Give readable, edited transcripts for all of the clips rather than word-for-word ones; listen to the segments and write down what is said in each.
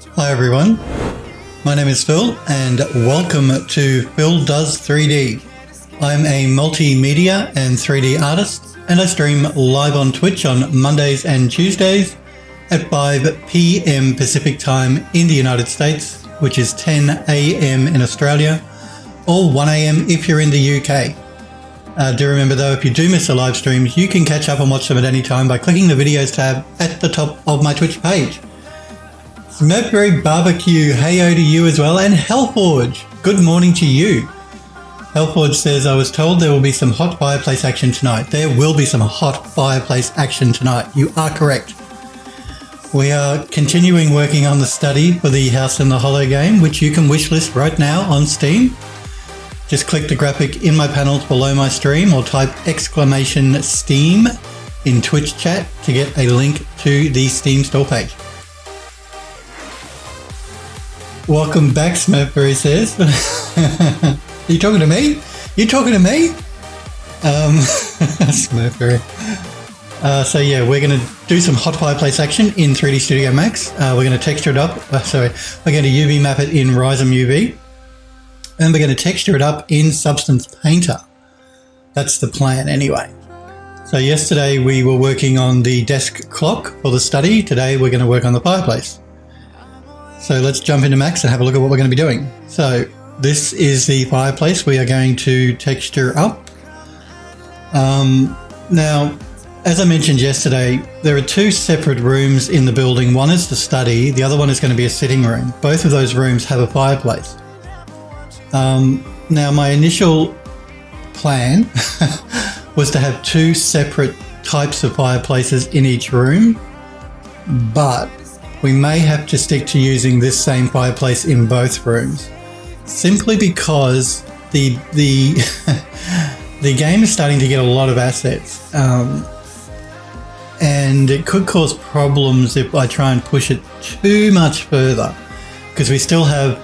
Hi everyone, my name is Phil and welcome to Phil Does 3D. I'm a multimedia and 3D artist and I stream live on Twitch on Mondays and Tuesdays at 5 p.m. Pacific time in the United States, which is 10 a.m. in Australia, or 1 a.m. if you're in the UK. Do remember though, if you do miss the live streams, you can catch up and watch them at any time by clicking the videos tab at the top of my Twitch page. Smurfberry Barbecue, heyo to you as well, and Hellforge, good morning to you. Hellforge says, I was told there will be some hot fireplace action tonight. There will be some hot fireplace action tonight. You are correct. We are continuing working on the study for the House in the Hollow game, which you can wishlist right now on Steam. Just click the graphic in my panels below my stream or type !Steam in Twitch chat to get a link to the Steam store page. Welcome back, Smurfberry says. You talking to me? You talking to me? Smurfberry. So yeah, we're going to do some hot fireplace action in 3D Studio Max. We're going to texture it up. We're going to UV map it in Rhizome UV. And we're going to texture it up in Substance Painter. That's the plan anyway. So yesterday we were working on the desk clock for the study. Today we're going to work on the fireplace. So let's jump into Max and have a look at what we're going to be doing. So this is the fireplace we are going to texture up. Now, as I mentioned yesterday, there are two separate rooms in the building. One is the study, the other one is going to be a sitting room. Both of those rooms have a fireplace. Now, my initial plan was to have two separate types of fireplaces in each room, but we may have to stick to using this same fireplace in both rooms, simply because the game is starting to get a lot of assets, and it could cause problems if I try and push it too much further, because we still have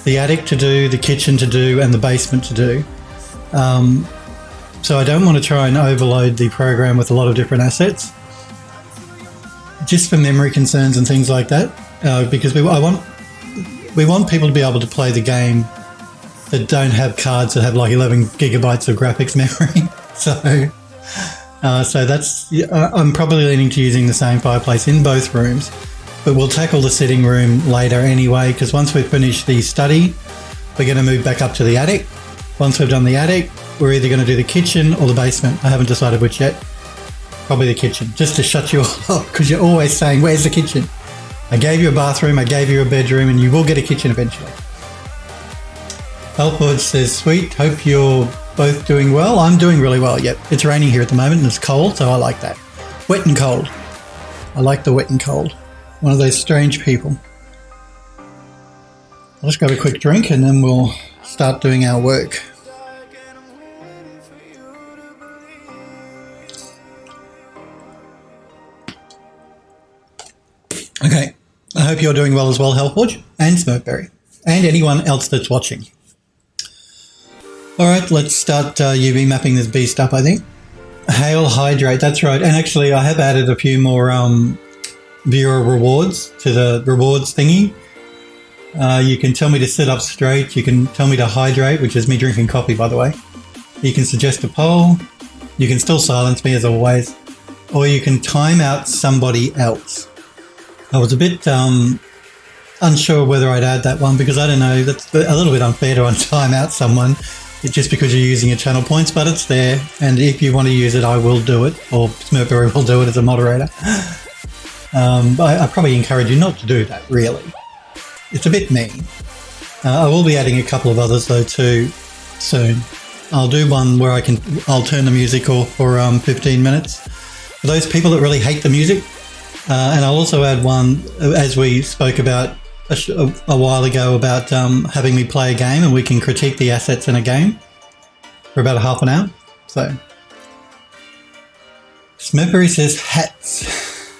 the attic to do, the kitchen to do, and the basement to do. So I don't want to try and overload the program with a lot of different assets, just for memory concerns and things like that, because we want people to be able to play the game that don't have cards that have like 11 gigabytes of graphics memory. So that's, I'm probably leaning to using the same fireplace in both rooms, but we'll tackle the sitting room later anyway, because once we've finished the study, we're going to move back up to the attic. Once we've done the attic, we're either going to do the kitchen or the basement. I haven't decided which yet. Probably the kitchen, just to shut you off, because you're always saying, where's the kitchen? I gave you a bathroom, I gave you a bedroom, and you will get a kitchen eventually. Hellforge says, sweet, hope you're both doing well. I'm doing really well. Yep, it's raining here at the moment and it's cold, so I like that. Wet and cold. I like the wet and cold. One of those strange people. Let's grab a quick drink and then we'll start doing our work. Okay, I hope you're doing well as well, Hellforge and Smurfberry, and anyone else that's watching. Alright, let's start UV mapping this beast up, I think. Hail Hydrate, that's right. And actually, I have added a few more viewer rewards to the rewards thingy. You can tell me to sit up straight. You can tell me to hydrate, which is me drinking coffee, by the way. You can suggest a poll. You can still silence me, as always. Or you can time out somebody else. I was a bit unsure whether I'd add that one, because I don't know, that's a little bit unfair to time out someone just because you're using your channel points, but it's there, and if you want to use it, I will do it, or Smurfberry will do it as a moderator. But I probably encourage you not to do that, really. It's a bit mean. I will be adding a couple of others, though, too, soon. I'll do one where I'll turn the music off for 15 minutes. For those people that really hate the music, and I'll also add one, as we spoke about a while ago, about having me play a game and we can critique the assets in a game for about a half an hour. So, Smurfberry says hats.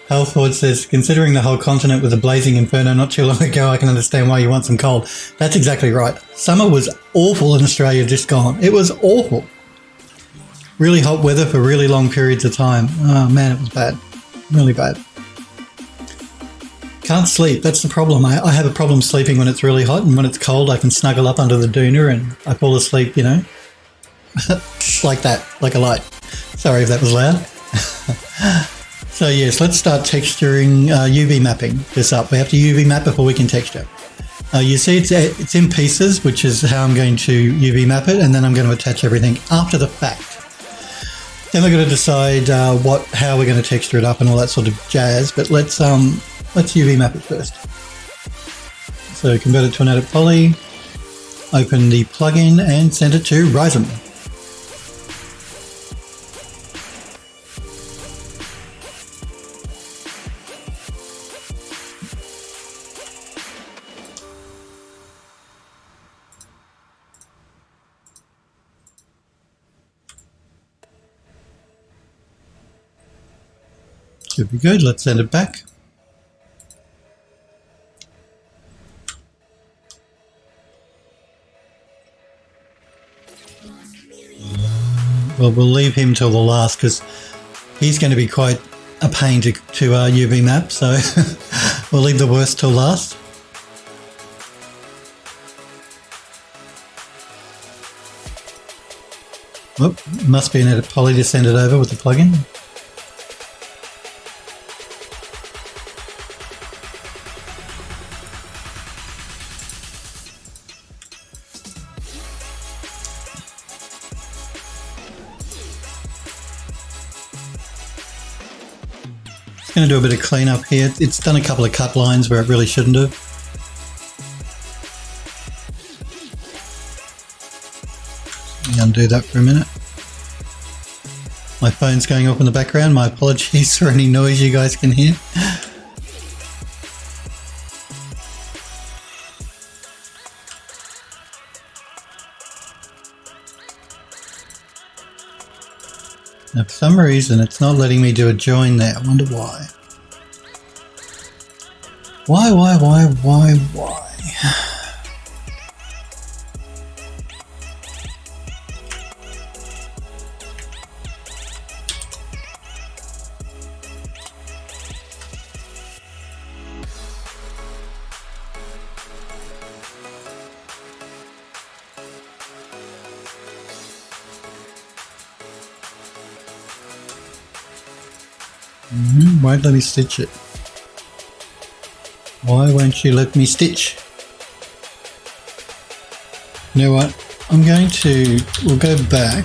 Hellforge says, considering the whole continent was a blazing inferno not too long ago, I can understand why you want some cold. That's exactly right. Summer was awful in Australia, just gone. It was awful. Really hot weather for really long periods of time. Oh man, it was bad. Really bad. Can't sleep. That's the problem. I have a problem sleeping when it's really hot, and when it's cold, I can snuggle up under the doona and I fall asleep, you know, like that, like a light. Sorry if that was loud. So yes, let's start texturing, UV mapping this up. We have to UV map before we can texture. You see it's in pieces, which is how I'm going to UV map it, and then I'm going to attach everything after the fact. Then we're going to decide how we're going to texture it up and all that sort of jazz, but let's UV map it first. So convert it to an edit poly, open the plugin and send it to Rhizome. Should be good. Let's send it back. Well, we'll leave him till the last because he's going to be quite a pain to UV map, so we'll leave the worst till last. Whoop, must be an edit poly to send it over with the plugin. Going to do a bit of cleanup here. It's done a couple of cut lines where it really shouldn't have. Let me undo that for a minute. My phone's going off in the background. My apologies for any noise you guys can hear. Now, for some reason, it's not letting me do a join there. I wonder why. Why? Why let me stitch it? Why won't you let me stitch? You know what? We'll go back.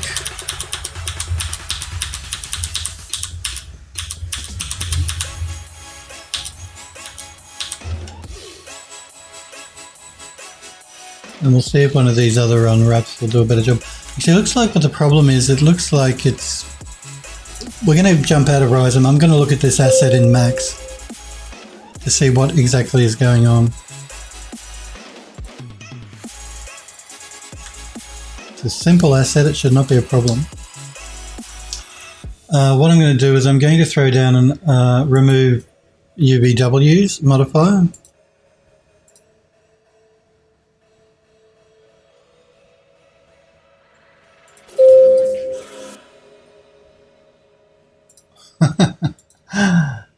And we'll see if one of these other unwraps will do a better job. You see, it looks like what the problem is, it looks like we're going to jump out of Rhizome. I'm going to look at this asset in Max to see what exactly is going on. It's a simple asset, it should not be a problem. What I'm going to do is I'm going to throw down and remove UVW's modifier.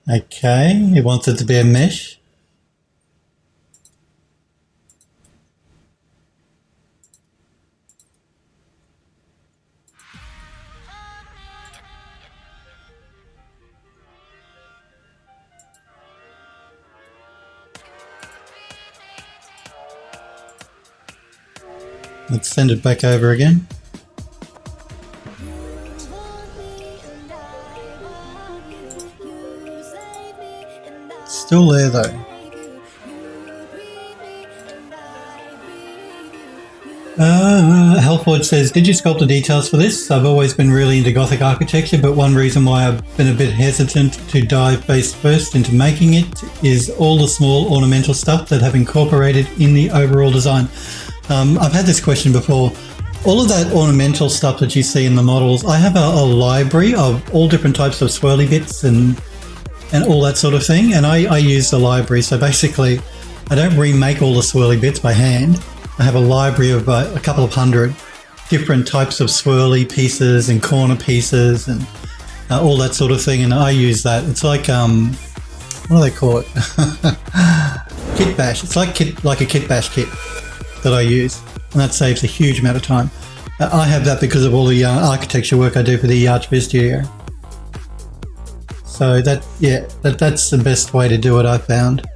Okay, he wants it to be a mesh. Let's send it back over again. Still there though. Hellforge says, did you sculpt the details for this? I've always been really into Gothic architecture, but one reason why I've been a bit hesitant to dive face first into making it is all the small ornamental stuff that have incorporated in the overall design. I've had this question before. All of that ornamental stuff that you see in the models, I have a library of all different types of swirly bits and all that sort of thing, and I use the library. So basically, I don't remake all the swirly bits by hand. I have a library of a couple of hundred different types of swirly pieces and corner pieces and all that sort of thing, and I use that. It's like what do they call it? Kit bash. It's like a kit bash kit that I use, and that saves a huge amount of time. I have that because of all the architecture work I do for the Archviz studio. So that's the best way to do it, I found.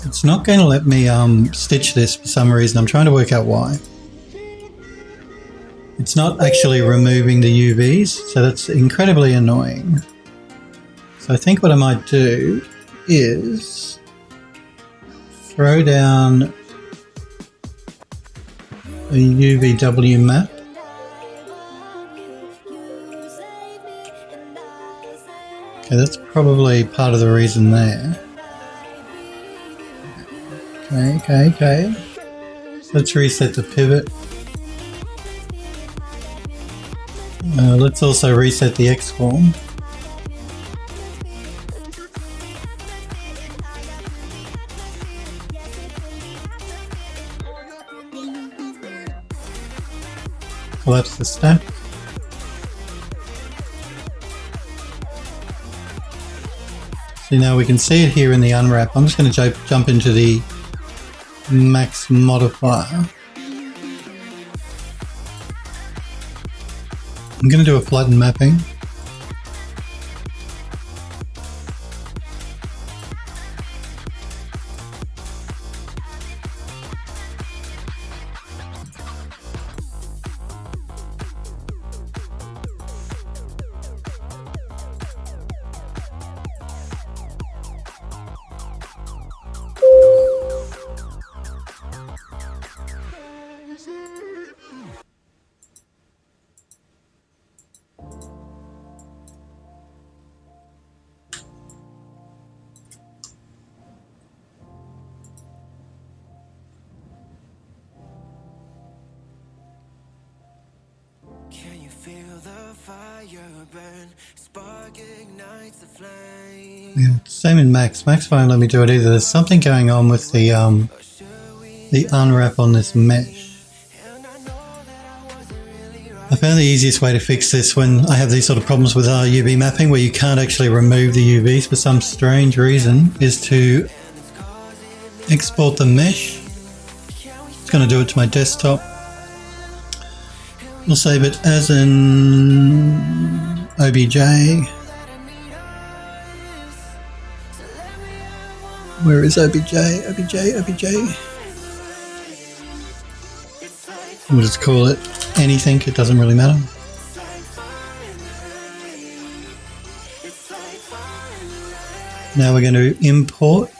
It's not going to let me stitch this for some reason. I'm trying to work out why. It's not actually removing the UVs, so that's incredibly annoying. So I think what I might do is throw down a UVW map. Okay, that's probably part of the reason there. Okay. Let's reset the pivot. Let's also reset the X-form. Collapse the stack. So now we can see it here in the unwrap. I'm just going to jump into the max modifier. I'm going to do a flatten mapping. Yeah, same in Max. Max won't let me do it either. There's something going on with the unwrap on this mesh. I found the easiest way to fix this when I have these sort of problems with UV mapping where you can't actually remove the UVs for some strange reason is to export the mesh. It's going to do it to my desktop. We'll save it as an OBJ. Where is OBJ? We'll just call it anything, it doesn't really matter. Now we're going to import.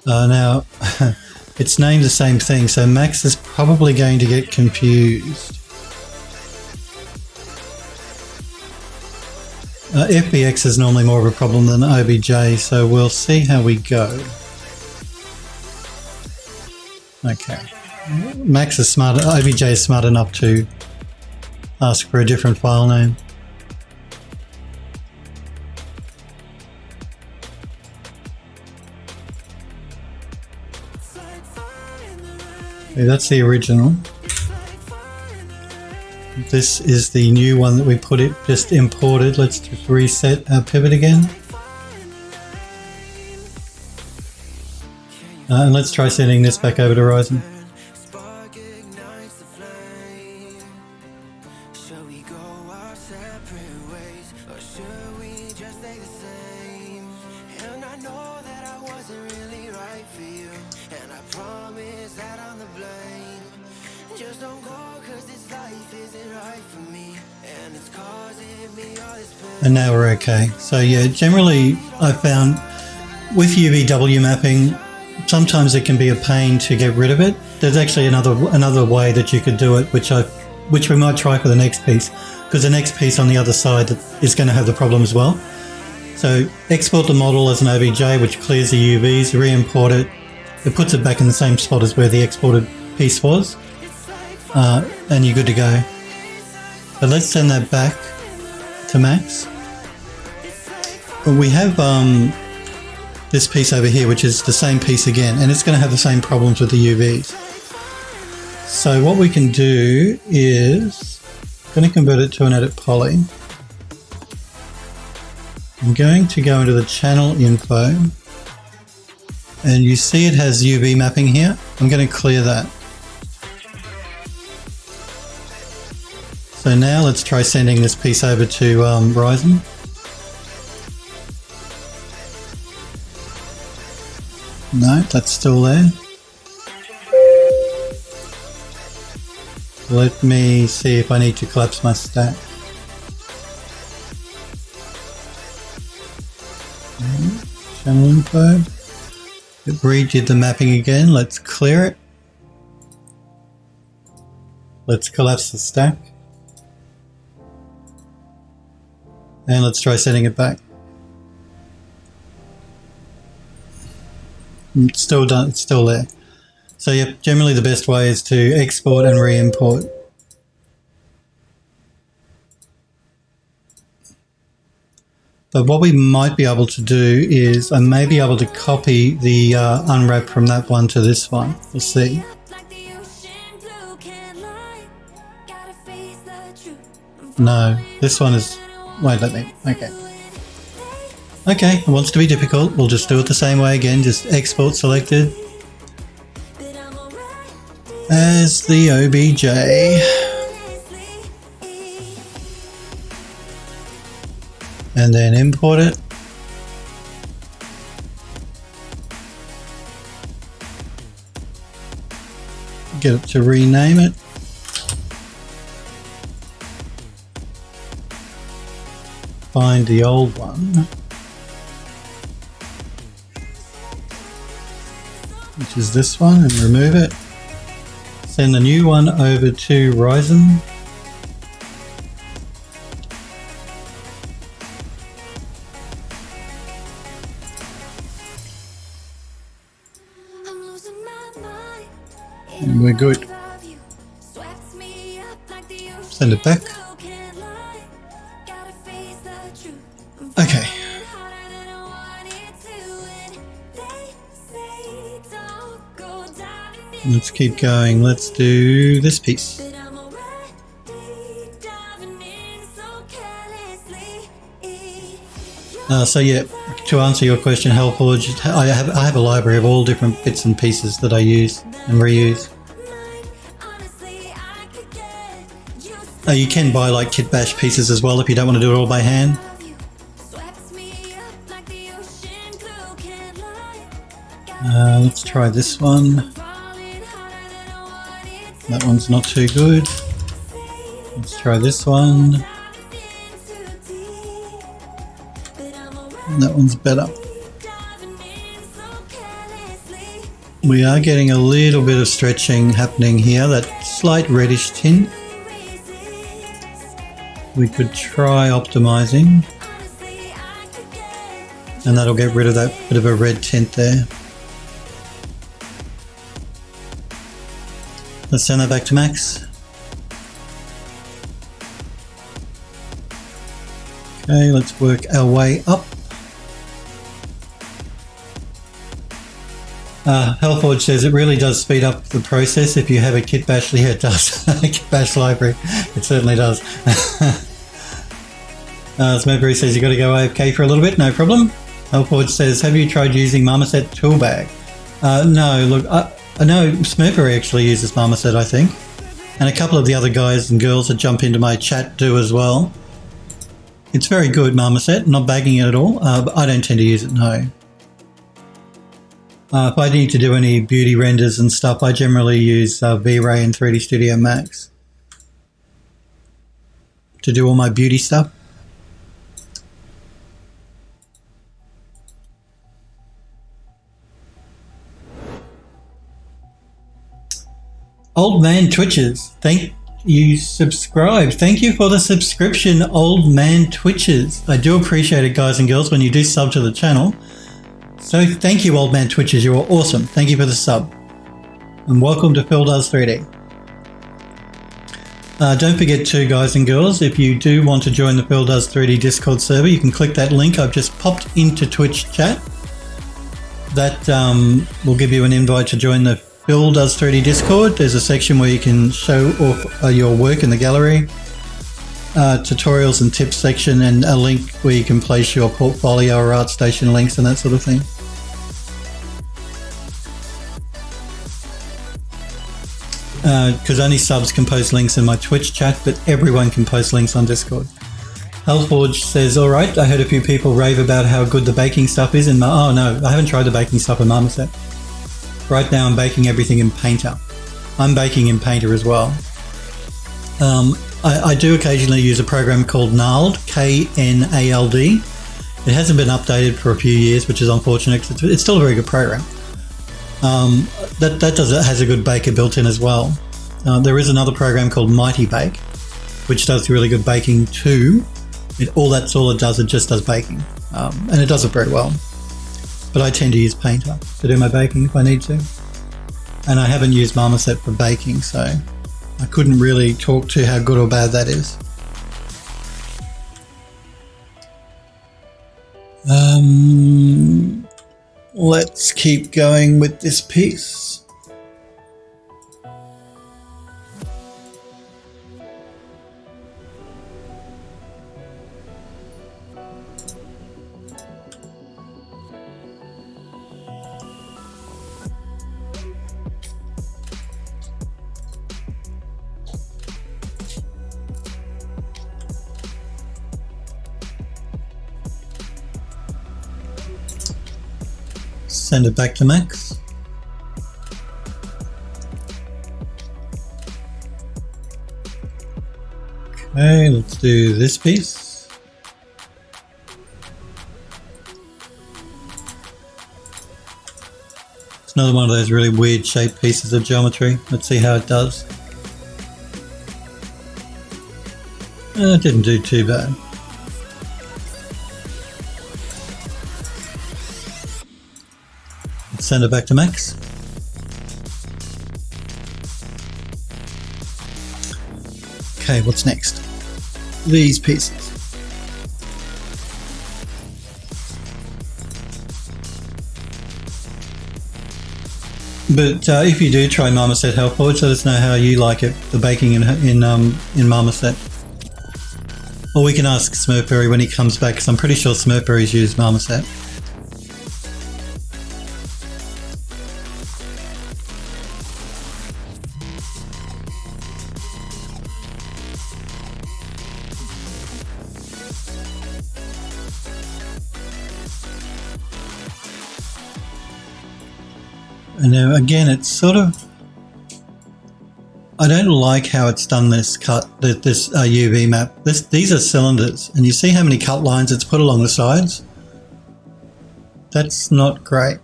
Now, it's named the same thing, so Max is probably going to get confused. FBX is normally more of a problem than OBJ, so we'll see how we go. Okay. Max is smart, OBJ is smart enough to ask for a different file name. Okay, that's the original. This is the new one that we just imported. Let's just reset our pivot again. And let's try sending this back over to Ryzen. And now we're okay. So yeah, generally I found with UVW mapping, sometimes it can be a pain to get rid of it. There's actually another way that you could do it, which we might try for the next piece, because the next piece on the other side is going to have the problem as well. So export the model as an OBJ, which clears the UVs, re-import it. It puts it back in the same spot as where the exported piece was, and you're good to go. But let's send that back to Max. But we have this piece over here, which is the same piece again, and it's going to have the same problems with the UVs. So what we can do is, I'm going to convert it to an edit poly. I'm going to go into the channel info, and you see it has UV mapping here. I'm going to clear that. So now let's try sending this piece over to Ryzen. No, that's still there. Let me see if I need to collapse my stack. Channel info. It redid the mapping again. Let's clear it. Let's collapse the stack. And let's try setting it back. It's still done, it's still there. So yeah, generally the best way is to export and re-import. But what we might be able to do is I may be able to copy the unwrap from that one to this one. We'll see. No, this one is, won't let me. Okay. Okay, it wants to be difficult. We'll just do it the same way again. Just export selected as the OBJ. And then import it. Get it to rename it. Find the old one, which is this one, and remove it. Send the new one over to Ryzen. And we're good. Send it back. Okay. Let's keep going. Let's do this piece. So yeah, to answer your question, Hellforge, I have a library of all different bits and pieces that I use and reuse. You can buy like kit bash pieces as well if you don't want to do it all by hand. Let's try this one. That one's not too good. Let's try this one. That one's better. We are getting a little bit of stretching happening here, that slight reddish tint. We could try optimizing, and that'll get rid of that bit of a red tint there. Let's send that back to max. Okay, let's work our way up. Hellforge says it really does speed up the process if you have a kit bash. Yeah, it does. A kit bash library. It certainly does. Smokeberry says you got to go AFK for a little bit. No problem. Hellforge says, have you tried using Marmoset Toolbag? No, look, I know Smurfery actually uses Marmoset, I think. And a couple of the other guys and girls that jump into my chat do as well. It's very good, Marmoset. Not bagging it at all, but I don't tend to use it, no. If I need to do any beauty renders and stuff, I generally use V-Ray and 3D Studio Max to do all my beauty stuff. Old Man Twitches, thank you, subscribe. Thank you for the subscription, Old Man Twitches. I do appreciate it, guys and girls, when you do sub to the channel. So thank you, Old Man Twitches. You are awesome. Thank you for the sub. And welcome to Phil Does 3D. Don't forget too, guys and girls, if you do want to join the Phil Does 3D Discord server, you can click that link I've just popped into Twitch chat. that will give you an invite to join the Phil Does 3D Discord. There's a section where you can show off your work in the gallery, tutorials and tips section, and a link where you can place your portfolio or ArtStation links and that sort of thing. Because only subs can post links in my Twitch chat, but everyone can post links on Discord. Hellforge says, alright, I heard a few people rave about how good the baking stuff is in oh no, I haven't tried the baking stuff in Marmoset. Right now I'm baking everything in Painter. I'm baking in Painter as well. I do occasionally use a program called Knald, K-N-A-L-D. It hasn't been updated for a few years, which is unfortunate because it's still a very good program. That has a good baker built in as well. There is another program called Mighty Bake, which does really good baking too. That's all it does. It just does baking, and it does it very well. But I tend to use Painter to do my baking if I need to. And I haven't used Marmoset for baking, so I couldn't really talk to how good or bad that is. Let's keep going with this piece. Send it back to Max. Okay, let's do this piece. It's another one of those really weird shaped pieces of geometry. Let's see how it does. It didn't do too bad. Send it back to Max. Okay, what's next? These pieces. But if you do try Marmoset Hellforge, let us know how you like it, the baking in Marmoset. Or we can ask Smurfberry when he comes back, because I'm pretty sure Smurfberry's used Marmoset. And now again, it's sort of, I don't like how it's done this UV map. These are cylinders, and you see how many cut lines it's put along the sides? That's not great.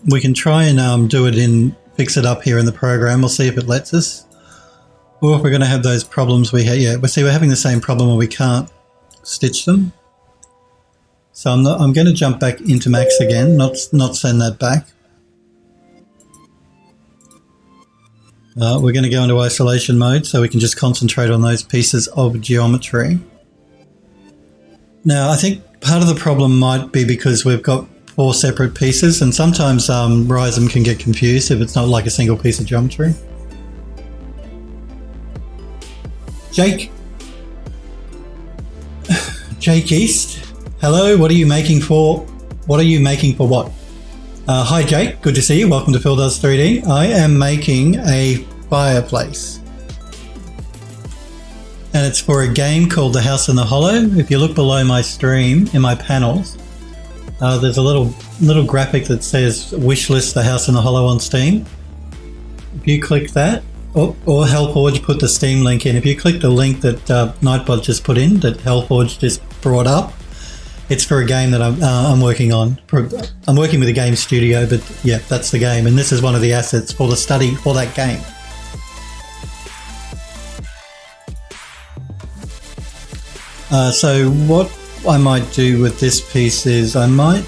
We can try and fix it up here in the program. We'll see if it lets us. Or if we're going to have those problems we had. Yeah, we're having the same problem where we can't stitch them. So I'm going to jump back into Max again, not send that back. We're going to go into isolation mode so we can just concentrate on those pieces of geometry. Now, I think part of the problem might be because we've got 4 separate pieces, and sometimes Rhizome can get confused if it's not like a single piece of geometry. Jake? Jake East? Hello, what are you making for? What are you making for what? Hi Jake, good to see you. Welcome to Phil Does 3D. I am making a fireplace. And it's for a game called The House in the Hollow. If you look below my stream, in my panels, there's a little graphic that says wishlist The House in the Hollow on Steam. If you click that, or Hellforge put the Steam link in. If you click the link that Nightbot just put in, that Hellforge just brought up, it's for a game that I'm working on. I'm working with a game studio, but yeah, that's the game. And this is one of the assets for the study for that game. So what I might do with this piece is I might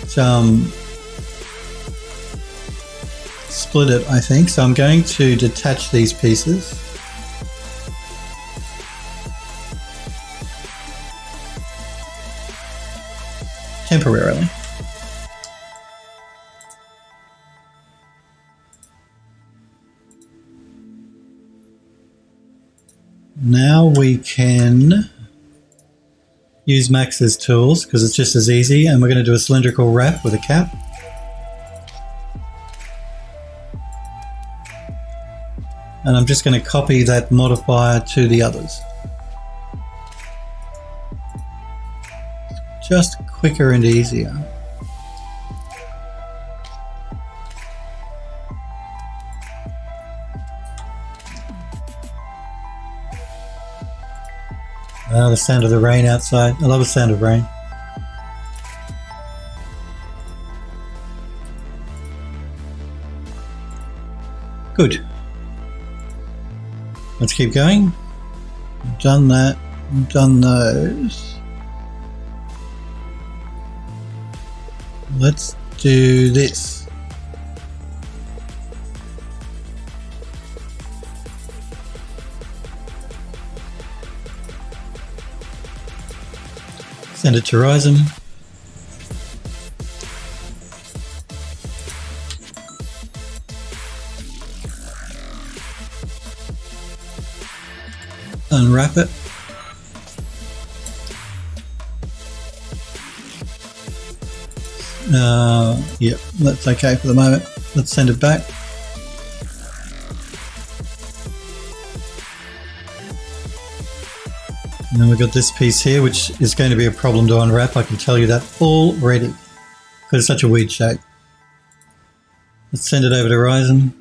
split it, I think. So I'm going to detach these pieces. Temporarily. Now we can use Max's tools because it's just as easy, and we're going to do a cylindrical wrap with a cap. And I'm just going to copy that modifier to the others. Just quicker and easier. Oh, the sound of the rain outside. I love the sound of rain. Good. Let's keep going. I've done that. I've done those. Let's do this. Send it to Horizon. Unwrap it. Yep, that's okay for the moment. Let's send it back. And then we've got this piece here, which is going to be a problem to unwrap. I can tell you that already, because it's such a weird shape. Let's send it over to Horizon.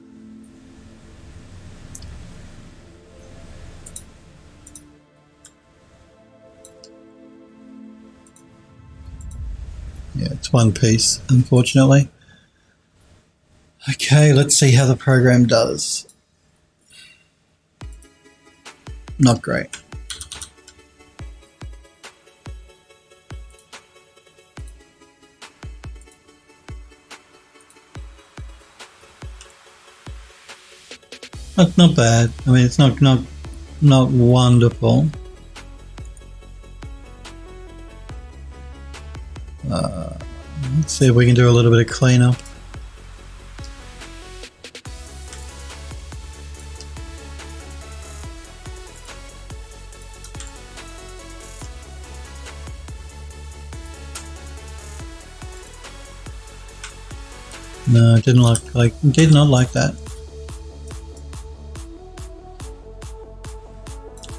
Yeah, it's one piece, unfortunately. Okay, let's see how the program does. Not great. Not bad. I mean, it's not wonderful. Let's see if we can do a little bit of cleanup. No, did not like that.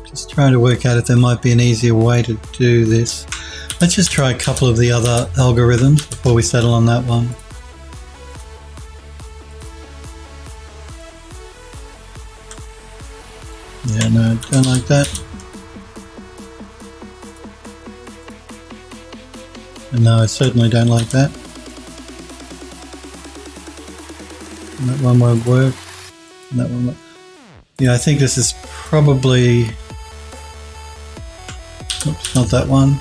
Just trying to work out if there might be an easier way to do this. Let's just try a couple of the other algorithms before we settle on that one. Yeah, no, don't like that. And no, I certainly don't like that. And that one won't work. And that one won't. Yeah, I think this is probably... Oops, not that one.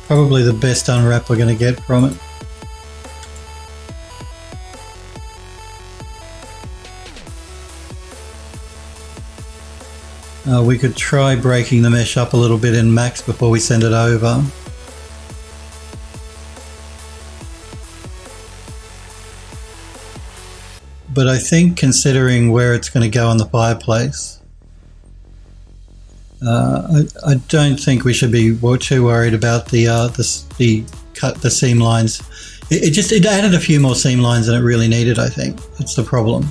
Probably the best unwrap we're going to get from it. We could try breaking the mesh up a little bit in Max before we send it over. But I think considering where it's going to go on the fireplace, I don't think we should be too worried about the seam lines. It added a few more seam lines than it really needed. I think that's the problem.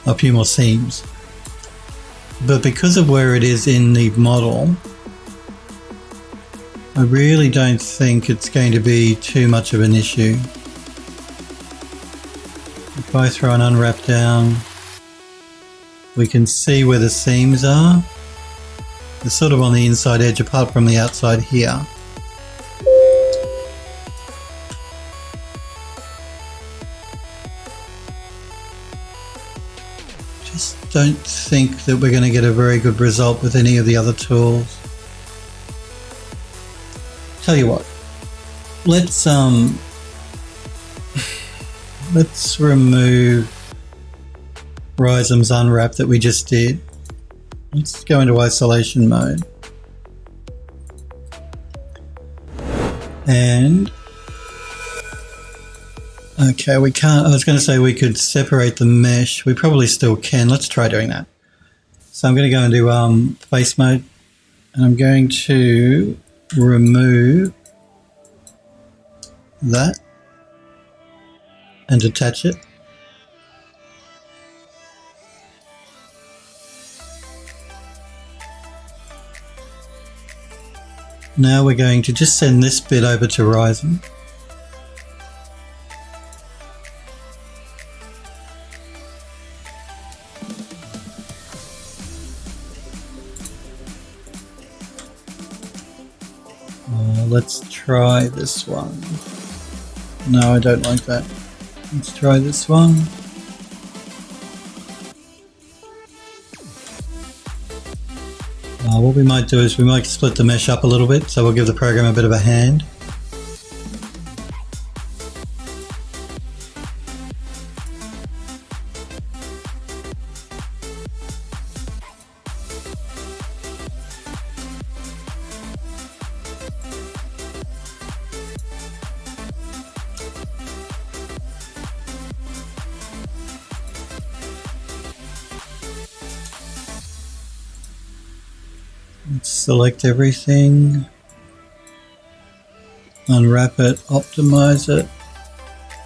A few more seams, but because of where it is in the model, I really don't think it's going to be too much of an issue. If I throw an unwrap down, we can see where the seams are. They're sort of on the inside edge apart from the outside here. Just don't think that we're going to get a very good result with any of the other tools. Tell you what, let's remove Rhizom's unwrap that we just did. Let's go into isolation mode. And Okay, we can't. I was going to say we could separate the mesh. We probably still can. Let's try doing that. So I'm going to go into face mode, and I'm going to remove that and detach it. Now we're going to just send this bit over to Ryzen. Let's try this one. No, I don't like that. Let's try this one. What we might do is we might split the mesh up a little bit, so we'll give the program a bit of a hand. Let's select everything, unwrap it, optimize it,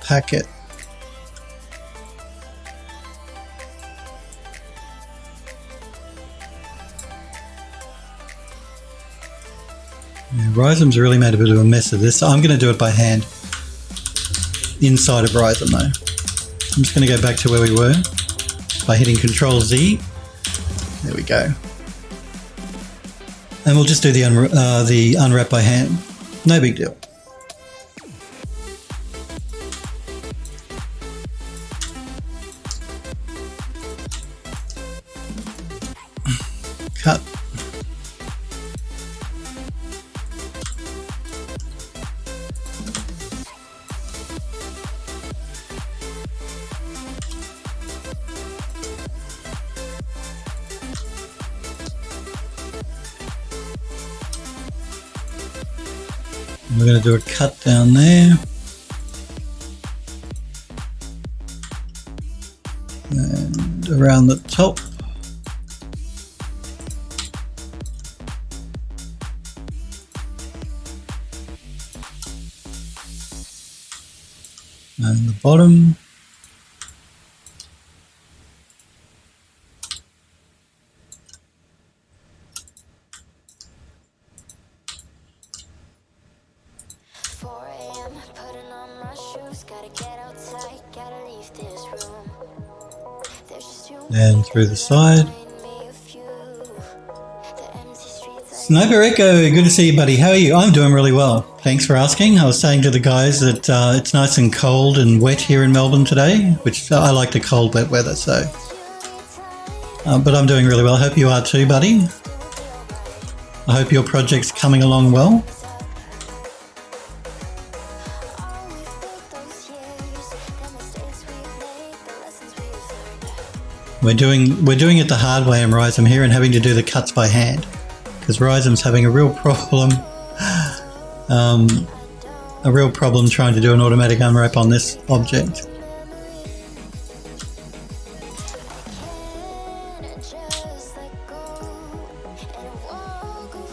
pack it. Yeah, Rhizom's really made a bit of a mess of this. I'm going to do it by hand inside of Rhizom though. I'm just going to go back to where we were by hitting Control Z. There we go. And we'll just do the unwrap by hand. No big deal. Cut. We're going to do a cut down there. And around the top. And the bottom. And through the side. Sniper Echo, good to see you, buddy. How are you? I'm doing really well. Thanks for asking. I was saying to the guys that it's nice and cold and wet here in Melbourne today, which I like the cold, wet weather, so. But I'm doing really well. I hope you are too, buddy. I hope your project's coming along well. We're doing it the hard way in Rhizom here and having to do the cuts by hand because Rhizom's having a real problem trying to do an automatic unwrap on this object.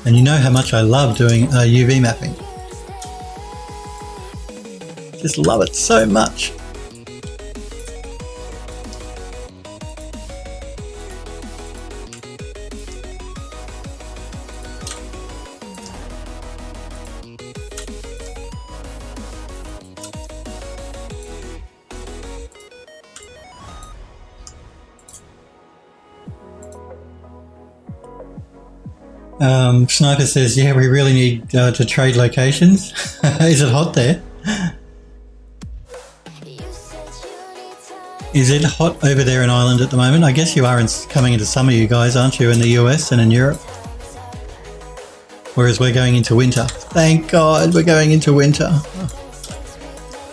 And you know how much I love doing UV mapping. Just love it so much. Sniper says, yeah, we really need to trade locations. Is it hot there? Is it hot over there in Ireland at the moment? I guess you are coming into summer, you guys, aren't you, in the US and in Europe? Whereas we're going into winter. Thank God we're going into winter.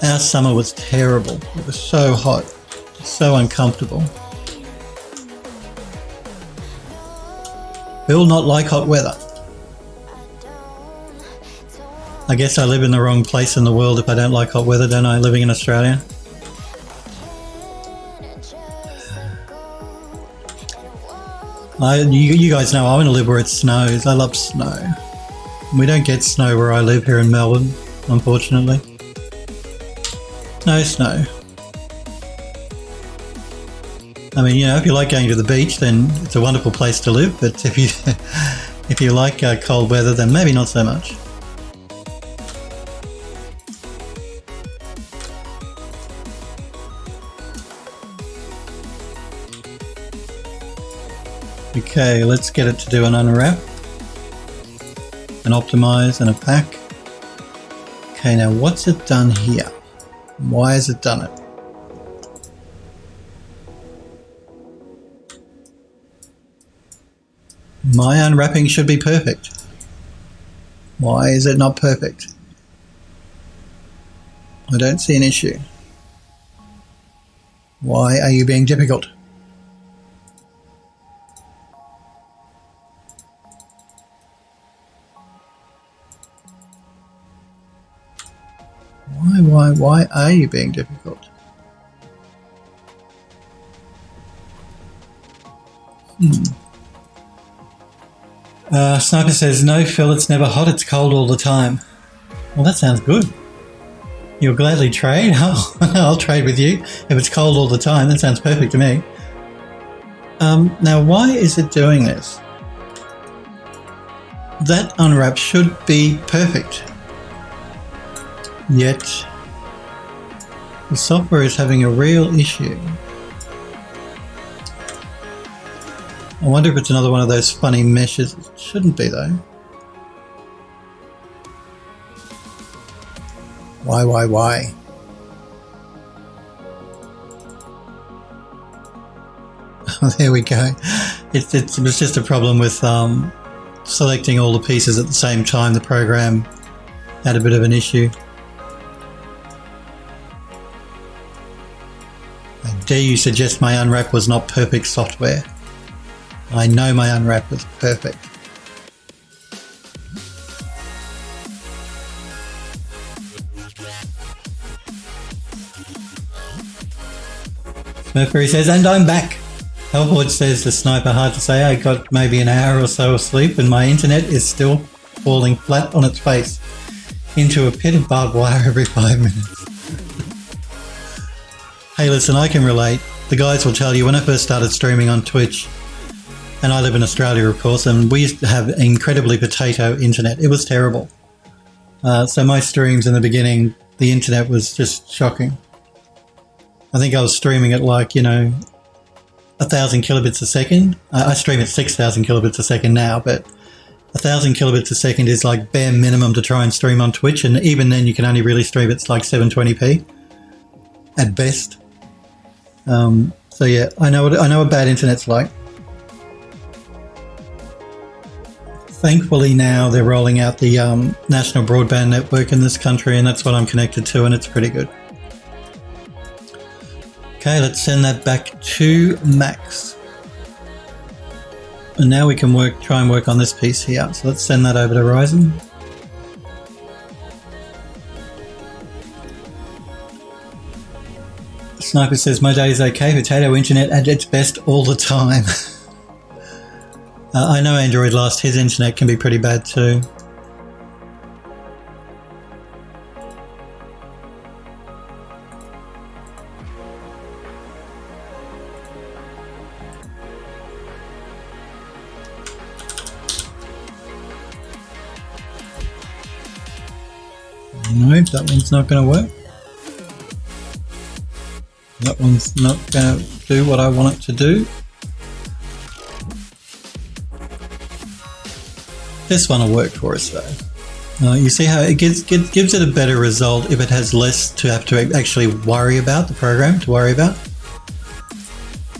Our summer was terrible. It was so hot, so uncomfortable. Will not like hot weather. I guess I live in the wrong place in the world if I don't like hot weather, don't I, living in Australia? You guys know I want to live where it snows. I love snow. We don't get snow where I live here in Melbourne, unfortunately. No snow. I mean, you know, if you like going to the beach, then it's a wonderful place to live. But if you like cold weather, then maybe not so much. Okay, let's get it to do an unwrap, an optimize, and a pack. Okay, now what's it done here? Why has it done it? My unwrapping should be perfect. Why is it not perfect? I don't see an issue. Why are you being difficult? Why are you being difficult? Sniper says, no, Phil, it's never hot, it's cold all the time. Well, that sounds good. You'll gladly trade? I'll trade with you. If it's cold all the time, that sounds perfect to me. Now, why is it doing this? That unwrap should be perfect. Yet, the software is having a real issue. I wonder if it's another one of those funny meshes. It shouldn't be though. Why? Oh, there we go. It was just a problem with selecting all the pieces at the same time. The program had a bit of an issue. I dare you suggest my unwrap was not perfect software. I know my unwrap was perfect. Mercury says, and I'm back. Hellboard says, the sniper, hard to say. I got maybe an hour or so of sleep and my internet is still falling flat on its face into a pit of barbed wire every 5 minutes. Hey, listen, I can relate. The guys will tell you, when I first started streaming on Twitch, and I live in Australia, of course, and we used to have incredibly potato internet. It was terrible. So my streams in the beginning, the internet was just shocking. I think I was streaming at 1,000 kilobits a second. I stream at 6,000 kilobits a second now, but 1,000 kilobits a second is like bare minimum to try and stream on Twitch, and even then you can only really stream at 720p at best. So yeah, I know what bad internet's like. Thankfully now they're rolling out the national broadband network in this country, and that's what I'm connected to, and it's pretty good. Okay, let's send that back to Max. And now we can try and work on this piece here. So let's send that over to Ryzen. Sniper says, my day is okay. Potato internet at its best all the time. I know Android Last, his internet can be pretty bad too. Nope, that one's not going to work. That one's not going to do what I want it to do. This one will work for us though. You see how it gives it a better result if it has less to have to actually worry about, the program to worry about.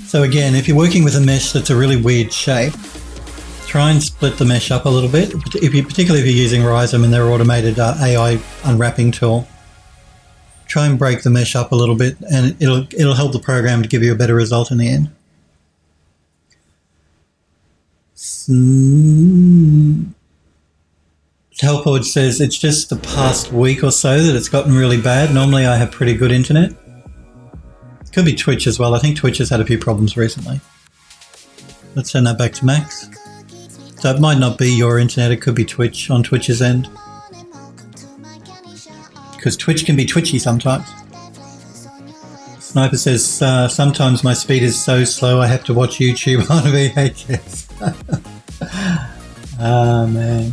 So again, if you're working with a mesh that's a really weird shape, try and split the mesh up a little bit, particularly if you're using Ryzen and their automated AI unwrapping tool. Try and break the mesh up a little bit, and it'll help the program to give you a better result in the end. Hellforge says it's just the past week or so that it's gotten really bad. Normally I have pretty good internet. Could be Twitch as well. I think Twitch has had a few problems recently. Let's send that back to Max. So it might not be your internet, it could be Twitch on Twitch's end. Because Twitch can be twitchy sometimes. Sniper says, sometimes my speed is so slow I have to watch YouTube on VHS. Oh man.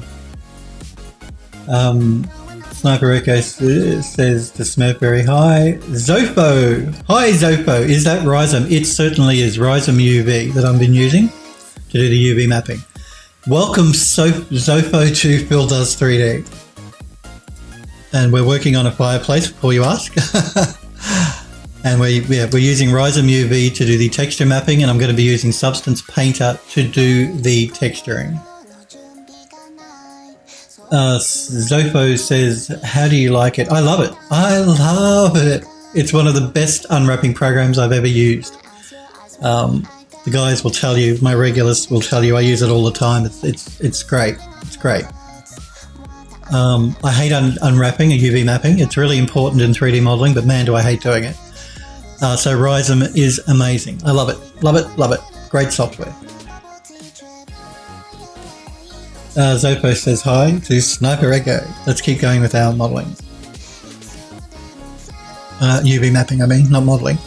Sniper Echo says to Smurfberry, hi. Zofo! Hi Zofo! Is that Rhizome? It certainly is Rhizome UV that I've been using to do the UV mapping. Welcome Zofo to Phil Does 3D. And we're working on a fireplace before you ask. And we're using Rhizome UV to do the texture mapping, and I'm going to be using Substance Painter to do the texturing. Zofo says, how do you like it? I love it. I love it. It's one of the best unwrapping programs I've ever used. The guys will tell you, my regulars will tell you, I use it all the time. It's great. It's great. I hate unwrapping a UV mapping. It's really important in 3D modeling, but man, do I hate doing it. So Rhizome is amazing. I love it. Love it. Love it. Great software. Zopo says hi to Sniper Echo. Let's keep going with our modeling. UV mapping, I mean, not modeling.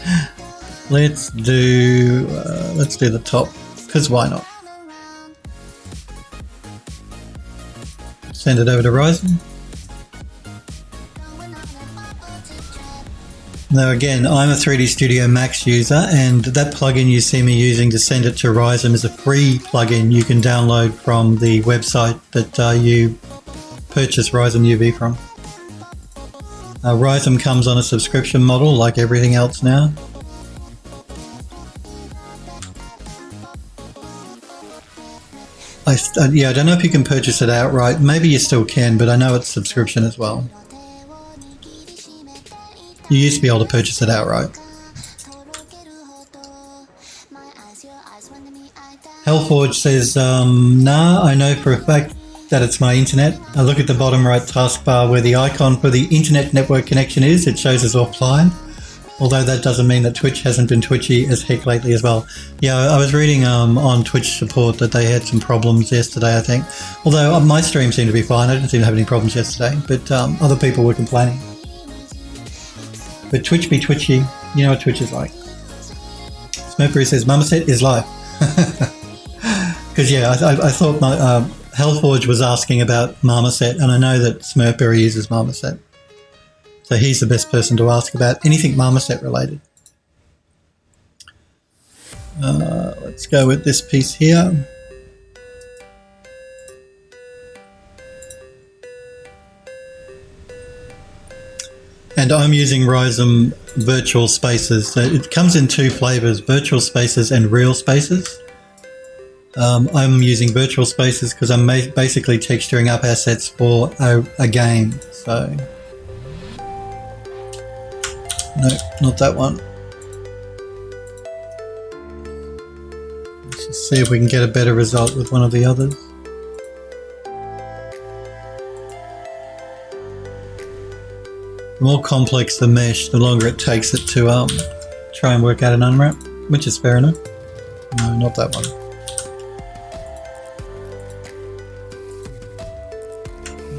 Let's do the top, because why not? Send it over to Rhizome. Now again, I'm a 3D Studio Max user, and that plugin you see me using to send it to Rhizome is a free plugin you can download from the website that you purchase Rhizome UV from. Rhizome comes on a subscription model like everything else now. I don't know if you can purchase it outright. Maybe you still can, but I know it's subscription as well. You used to be able to purchase it outright. Hellforge says, nah, I know for a fact that it's my internet. I look at the bottom right taskbar where the icon for the internet network connection is. It shows us offline. Although that doesn't mean that Twitch hasn't been twitchy as heck lately as well. Yeah, I was reading on Twitch support that they had some problems yesterday, I think. Although my stream seemed to be fine. I didn't seem to have any problems yesterday. But other people were complaining. But Twitch be twitchy. You know what Twitch is like. Smurfberry says, Marmoset is life. Because, yeah, I thought Hellforge was asking about Marmoset, and I know that Smurfberry uses Marmoset. So he's the best person to ask about anything Marmoset related. Let's go with this piece here. And I'm using Rhizome Virtual Spaces. So it comes in two flavors, Virtual Spaces and Real Spaces. I'm using Virtual Spaces because I'm basically texturing up assets for a game. So, no, not that one. Let's just see if we can get a better result with one of the others. The more complex the mesh, the longer it takes it to try and work out an unwrap, which is fair enough. No, not that one.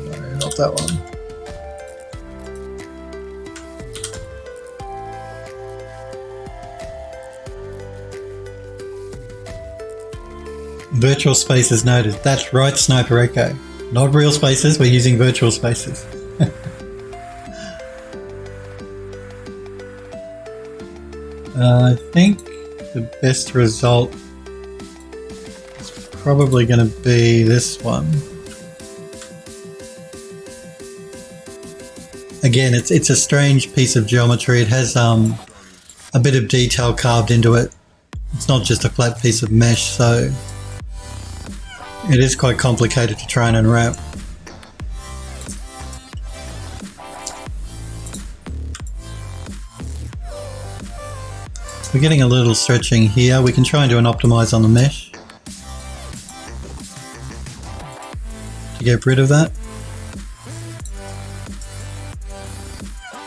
No, not that one. Virtual spaces noted. That's right, Sniper Echo. Not real spaces, we're using virtual spaces. I think the best result is probably going to be this one. Again, it's a strange piece of geometry. It has a bit of detail carved into it. It's not just a flat piece of mesh, so it is quite complicated to try and unwrap. We're getting a little stretching here. We can try and do an optimize on the mesh to get rid of that.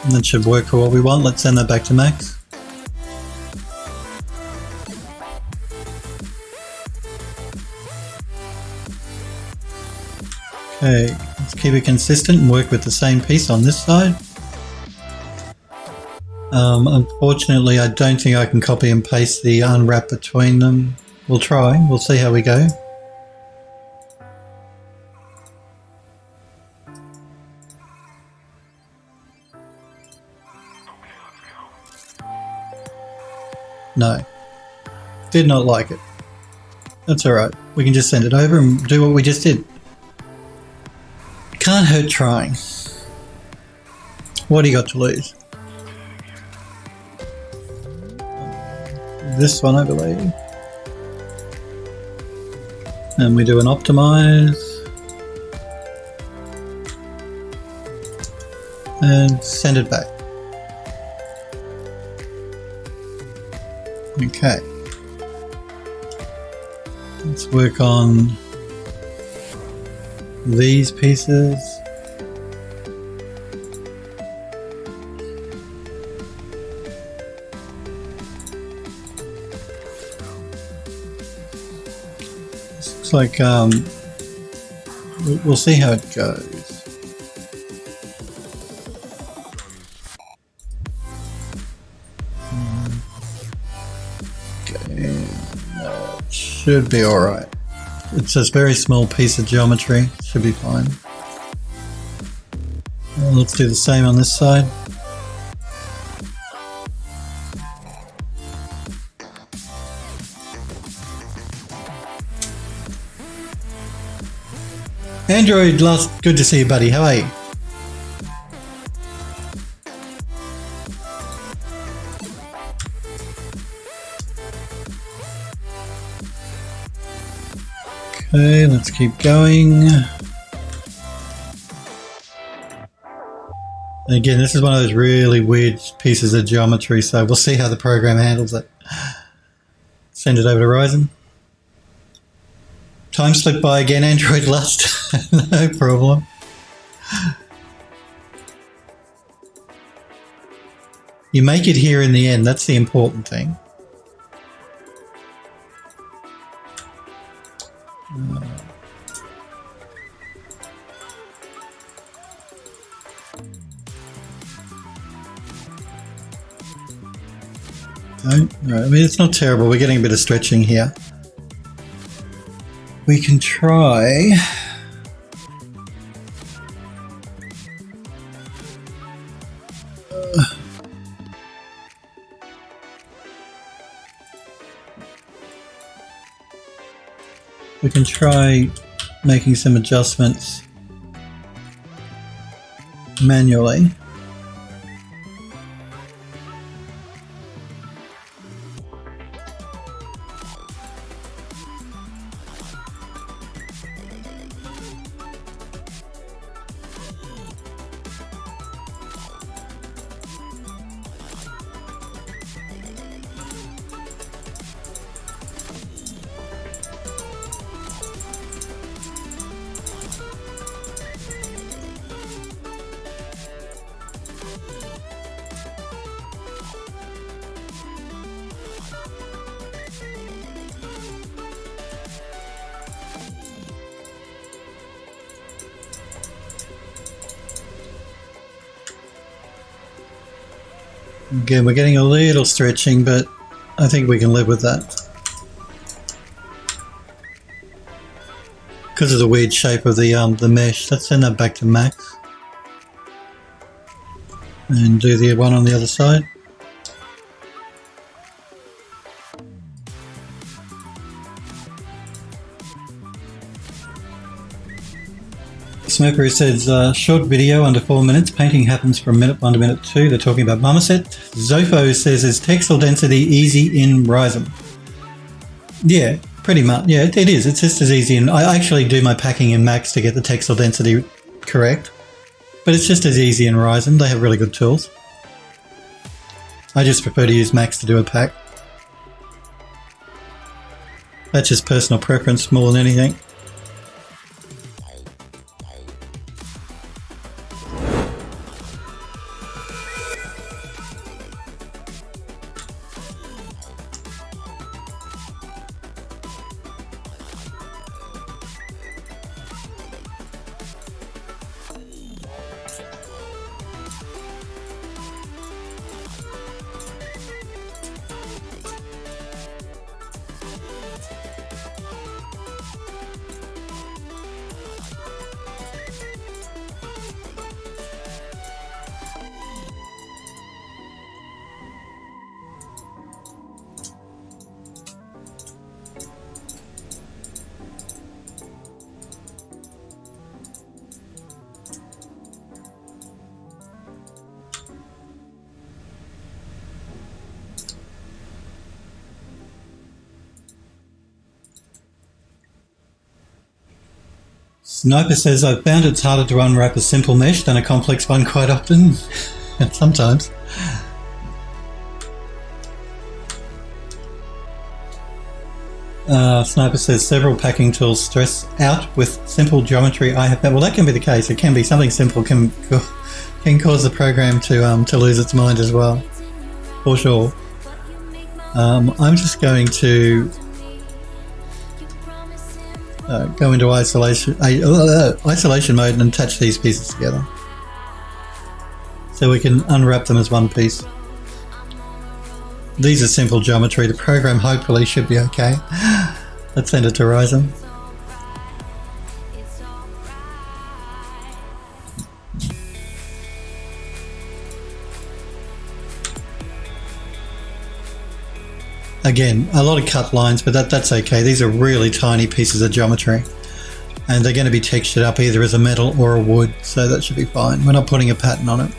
And that should work for what we want. Let's send that back to Max. Okay, let's keep it consistent and work with the same piece on this side. Unfortunately, I don't think I can copy and paste the unwrap between them. We'll try, we'll see how we go. No, did not like it. That's alright, we can just send it over and do what we just did. Can't hurt trying. What do you got to lose? This one, I believe. And we do an optimize. And send it back. Okay. Let's work on these pieces. Looks like we'll see how it goes. Okay, should be all right. It's a very small piece of geometry. Should be fine. Let's do the same on this side. Android Lust, good to see you, buddy. How are you? Okay, let's keep going. Again, this is one of those really weird pieces of geometry, so we'll see how the program handles it. Send it over to Ryzen. Time slipped by again, Android Lust. No problem. You make it here in the end, that's the important thing. I mean, it's not terrible. We're getting a bit of stretching here. We can try. We can try making some adjustments manually. Again, we're getting a little stretching, but I think we can live with that. Because of the weird shape of the mesh. Let's send that back to max. And do the one on the other side. Smoker says, short video under 4 minutes. Painting happens from minute 1 to minute 2. They're talking about Marmoset. Zofo says, is textile density easy in Ryzen? Yeah, pretty much. Yeah, it is. It's just as easy. And I actually do my packing in Max to get the textile density correct. But it's just as easy in Ryzen. They have really good tools. I just prefer to use Max to do a pack. That's just personal preference more than anything. Sniper says, I've found it's harder to unwrap a simple mesh than a complex one quite often. And sometimes. Sniper says, several packing tools stress out with simple geometry I have found. Well, that can be the case. It can be something simple can cause the program to lose its mind as well, for sure. I'm just going to go into isolation mode and attach these pieces together so we can unwrap them as one piece. These are simple geometry. The program hopefully should be okay. Let's send it to Ryzen. Again, a lot of cut lines, but that's okay. These are really tiny pieces of geometry, and they're going to be textured up either as a metal or a wood, so that should be fine. We're not putting a pattern on it.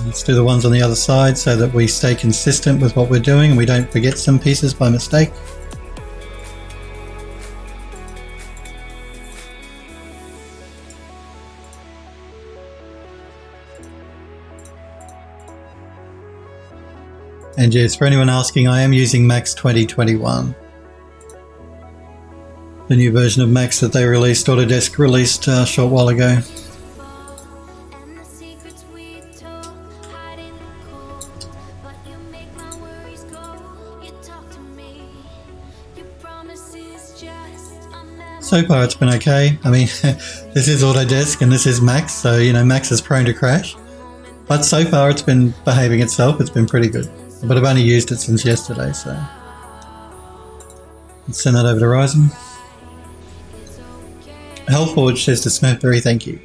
Let's do the ones on the other side so that we stay consistent with what we're doing and we don't forget some pieces by mistake. And yes, for anyone asking, I am using Max 2021. The new version of Max that they released, Autodesk released a short while ago. So far it's been okay. I mean, this is Autodesk and this is Max, so you know Max is prone to crash. But so far it's been behaving itself, it's been pretty good. But I've only used it since yesterday, so let's send that over to Ryzen. Hellforge says to Smurfberry, thank you.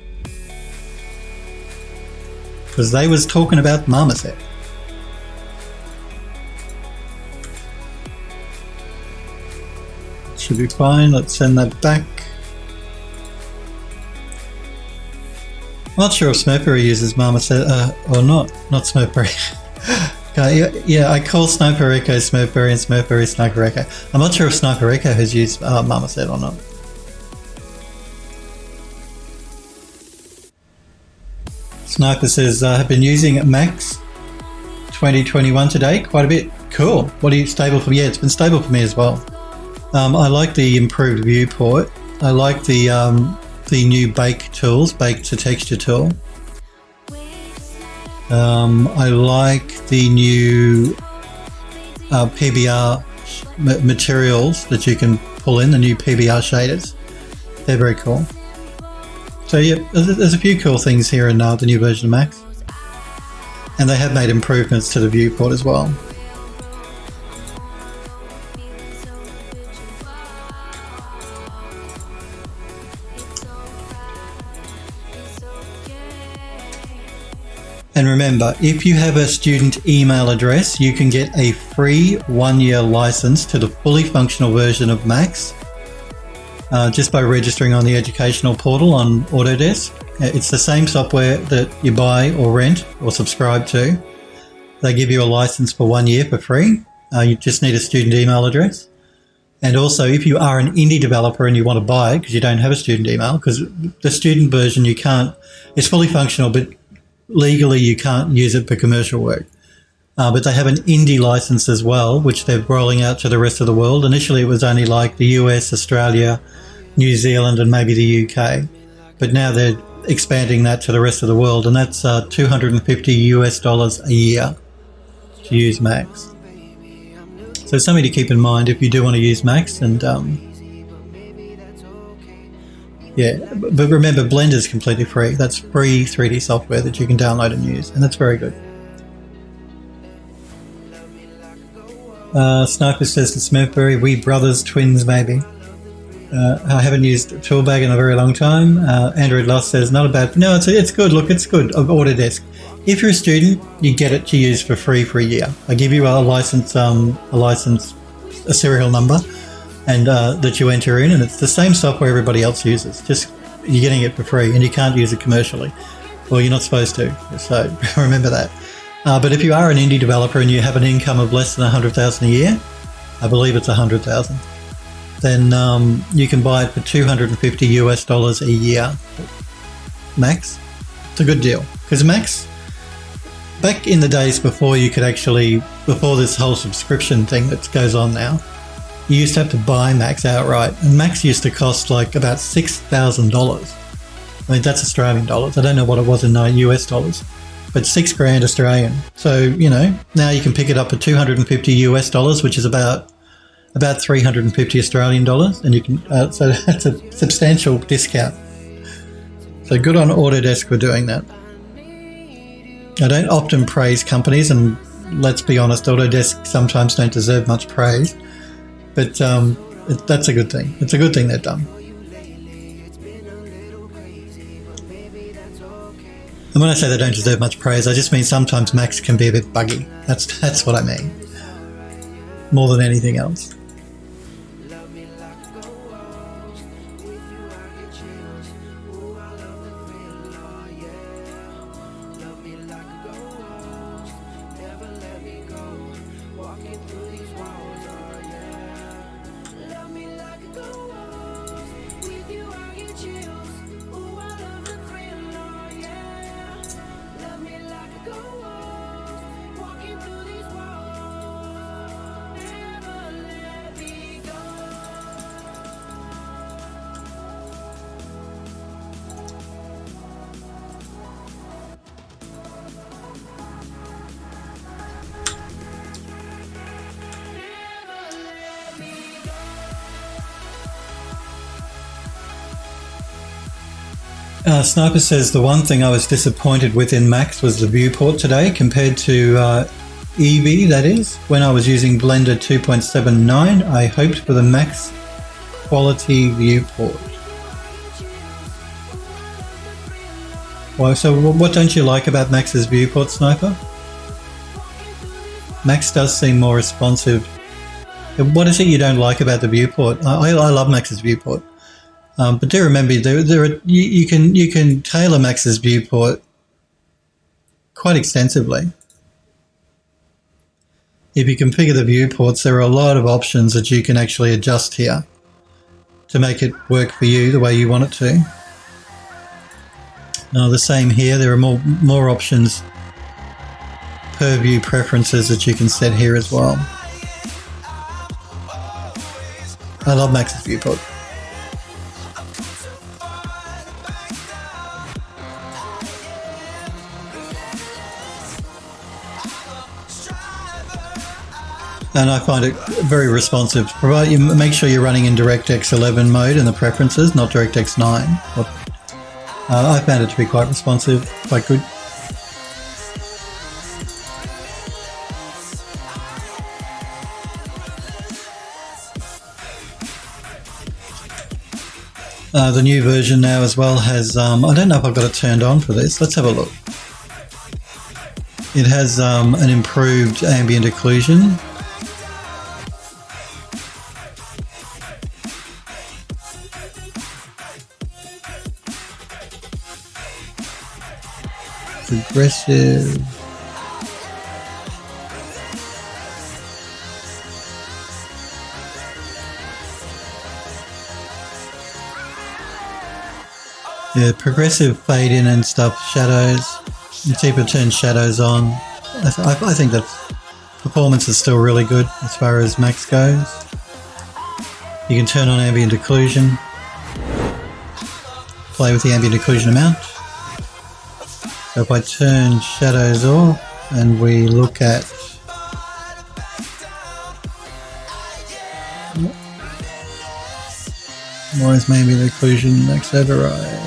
Because they was talking about Marmoset. Should be fine. Let's send that back. I'm not sure if Smurfberry uses Marmoset or not. Not Smurfberry. Yeah, I call Sniper Echo Smurfberry and Smurfberry Sniper Echo. I'm not sure if Sniper Echo has used Marmoset or not. Sniper says, I've been using Max 2021 today quite a bit. Cool. What are you stable for? Yeah, it's been stable for me as well. I like the improved viewport. I like the new bake tools, bake to texture tool. I like the new PBR materials that you can pull in, the new PBR shaders. They're very cool. So yeah, there's a few cool things here in the new version of Max. And they have made improvements to the viewport as well. And remember, if you have a student email address, you can get a free 1-year license to the fully functional version of Max just by registering on the educational portal on Autodesk. It's the same software that you buy or rent or subscribe to. They give you a license for 1 year for free. You just need a student email address. And also, if you are an indie developer and you want to buy it because you don't have a student email, because the student version you can't, it's fully functional, but legally you can't use it for commercial work. But they have an indie license as well, which they're rolling out to the rest of the world. Initially it was only like the US, Australia, New Zealand and maybe the UK. But now they're expanding that to the rest of the world, and that's $250 a year to use Max. So something to keep in mind if you do want to use Max. And yeah, but remember, Blender is completely free. That's free 3D software that you can download and use, and that's very good. Sniper says to Smurfberry, we brothers, twins maybe. I haven't used Toolbag in a very long time. Android Lost says, not a bad... No, it's good. Look, it's good. Of Autodesk. If you're a student, you get it to use for free for a year. I give you a license, a serial number, and that you enter in, and it's the same software everybody else uses. Just you're getting it for free, and you can't use it commercially. Well, you're not supposed to, so remember that. But if you are an indie developer and you have an income of less than $100,000 a year, I believe it's 100,000. Then you can buy it for $250 a year, max. It's a good deal because max, back in the days before before this whole subscription thing that goes on now, you used to have to buy Max outright, and Max used to cost like about $6,000. I mean, that's Australian dollars. I don't know what it was in US dollars, but $6,000 Australian. So, now you can pick it up for $250 which is about 350 Australian dollars, and you can, so that's a substantial discount. So good on Autodesk for doing that. I don't often praise companies, and let's be honest, Autodesk sometimes don't deserve much praise, but that's a good thing. It's a good thing they've done. And when I say they don't deserve much praise, I just mean sometimes Macs can be a bit buggy. That's what I mean, more than anything else. Sniper says the one thing I was disappointed with in Max was the viewport today compared to Eevee, that is. When I was using Blender 2.79, I hoped for the max quality viewport. Well, so what don't you like about Max's viewport, Sniper? Max does seem more responsive. What is it you don't like about the viewport? I love Max's viewport. But do remember, you can tailor Max's viewport quite extensively. If you configure the viewports, there are a lot of options that you can actually adjust here to make it work for you the way you want it to. Now, the same here. There are more options per view preferences that you can set here as well. I love Max's viewport. And I find it very responsive. Provide you make sure you're running in DirectX 11 mode in the preferences, not DirectX 9. I found it to be quite responsive, quite good. The new version now as well has, I don't know if I've got it turned on for this. Let's have a look. It has an improved ambient occlusion. Aggressive. Yeah, progressive fade in and stuff, shadows. You keep it turn shadows on. I think that performance is still really good as far as Max goes. You can turn on ambient occlusion. Play with the ambient occlusion amount. So if I turn shadows off and we look at why is maybe the occlusion max override?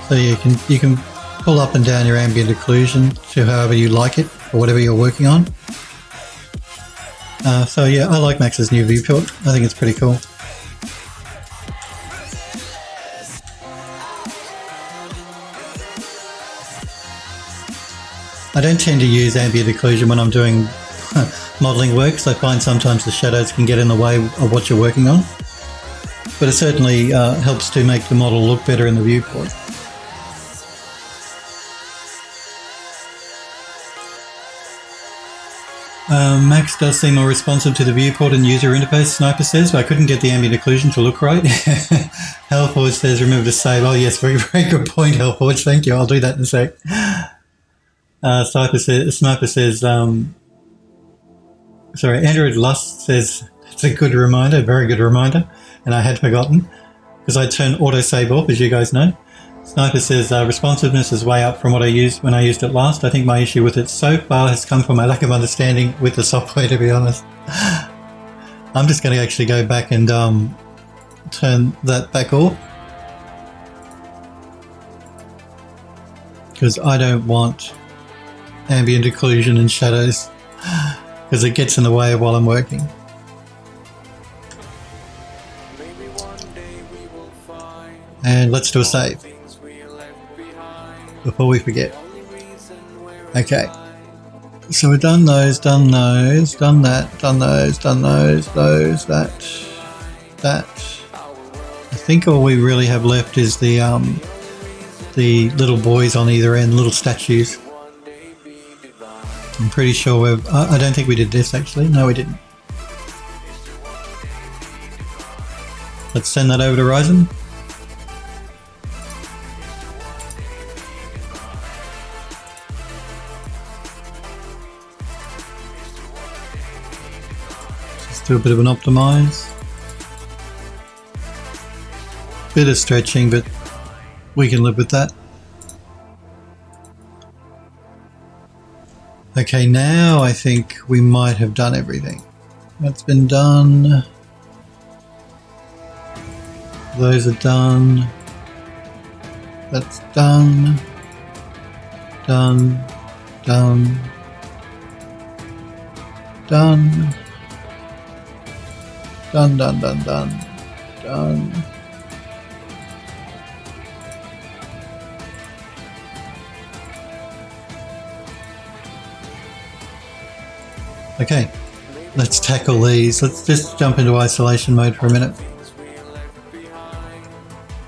So you can pull up and down your ambient occlusion to however you like it or whatever you're working on. So yeah, I like Max's new viewport. I think it's pretty cool. I don't tend to use ambient occlusion when I'm doing modeling works. I find sometimes the shadows can get in the way of what you're working on, but it certainly helps to make the model look better in the viewport. Max does seem more responsive to the viewport and user interface, Sniper says, but I couldn't get the ambient occlusion to look right. Hellforge says, remember to save. Oh yes, very, very good point, Hellforge. Thank you. I'll do that in a sec. Sniper says, sorry, Android Lust says, it's a good reminder, very good reminder, and I had forgotten, because I turned autosave off, as you guys know. Sniper says, responsiveness is way up from what I used when I used it last. I think my issue with it so far has come from my lack of understanding with the software, to be honest. I'm just going to actually go back and turn that back off, because I don't want ambient occlusion and shadows, because it gets in the way while I'm working. And let's do a save before we forget. Okay, so we've done those, done those, done that, done those, done those, that. I think all we really have left is the little boys on either end, little statues. I'm pretty sure I don't think we did this actually. No, we didn't. Let's send that over to Ryzen. Do a bit of an optimize. Bit of stretching, but we can live with that. Okay, now I think we might have done everything. That's been done. Those are done. That's done. Done. Done. Done. Done, done, done, done, done. Okay, let's tackle these. Let's just jump into isolation mode for a minute.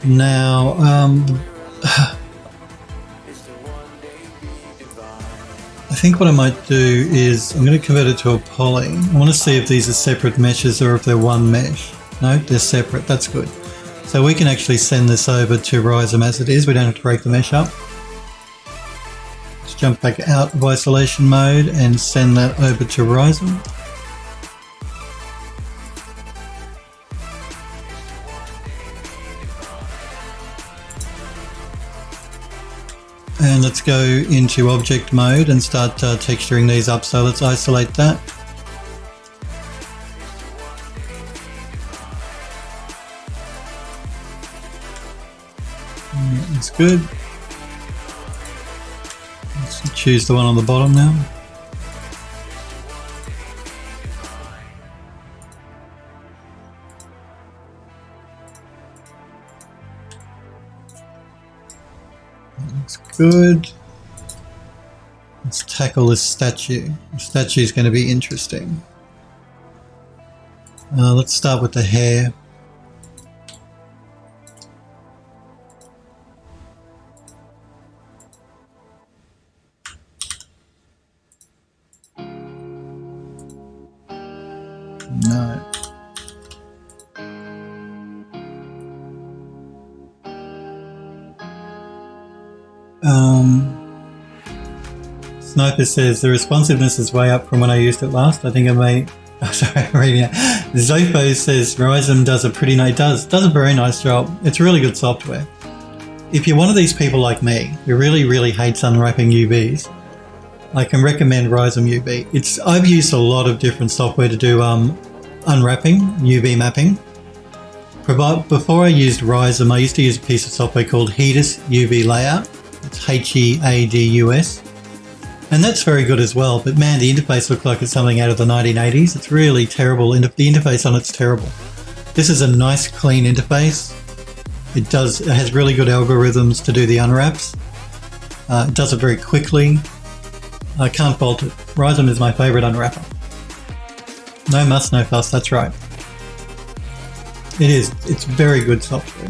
Now, I think what I might do is I'm going to convert it to a poly. I want to see if these are separate meshes or if they're one mesh. No, they're separate. That's good. So we can actually send this over to Ryzen as it is. We don't have to break the mesh up. Let's jump back out of isolation mode and send that over to Ryzen. And let's go into object mode and start texturing these up. So let's isolate that. That's good. Let's choose the one on the bottom now. Looks good. Let's tackle this statue. The statue is going to be interesting. Let's start with the hair. No. Sniper says the responsiveness is way up from when I used it last. I think I may. Oh, sorry, I'm reading it. Zofo says Ryzen does a pretty nice. Does a very nice job. It's really good software. If you're one of these people like me who really hates unwrapping UVs, I can recommend Ryzen UV. I've used a lot of different software to do unwrapping, UV mapping. Before I used Ryzen, I used to use a piece of software called Headus UV Layout. It's HEADUS. And that's very good as well, but man, the interface looks like it's something out of the 1980s. It's really terrible. The interface on it's terrible. This is a nice, clean interface. It has really good algorithms to do the unwraps. It does it very quickly. I can't fault it. Ryzen is my favorite unwrapper. No muss, no fuss, that's right. It is. It's very good software.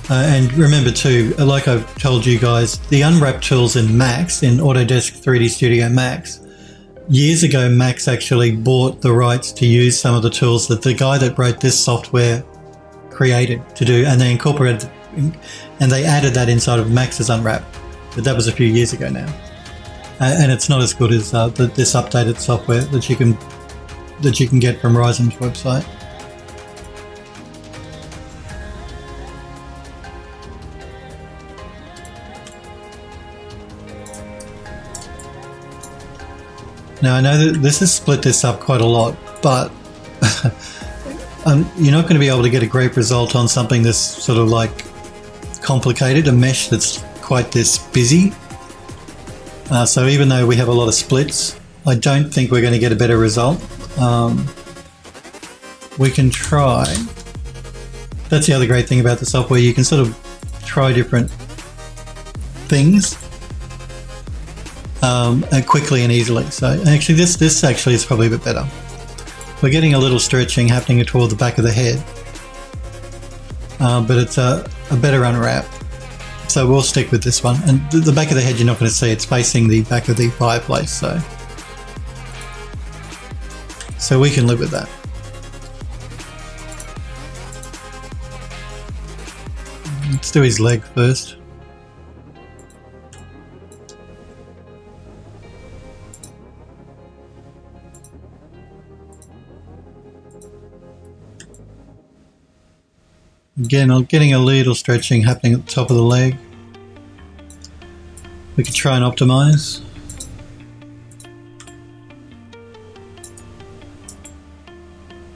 And remember too, like I've told you guys, the unwrap tools in Max, in Autodesk 3D Studio Max, years ago Max actually bought the rights to use some of the tools that the guy that wrote this software created to do, and they incorporated and they added that inside of Max's unwrap. But that was a few years ago now. And it's not as good as this updated software that you can get from Ryzen's website. Now I know that this has split this up quite a lot, but you're not going to be able to get a great result on something that's sort of like complicated, a mesh that's quite this busy. So even though we have a lot of splits, I don't think we're going to get a better result. We can try. That's the other great thing about the software. You can sort of try different things quickly and easily. So actually this actually is probably a bit better. We're getting a little stretching happening toward the back of the head, but it's a better unwrap. So we'll stick with this one. And the back of the head you're not going to see, it's facing the back of the fireplace, so we can live with that. Let's do his leg first. Again, I'm getting a little stretching happening at the top of the leg. We could try and optimize.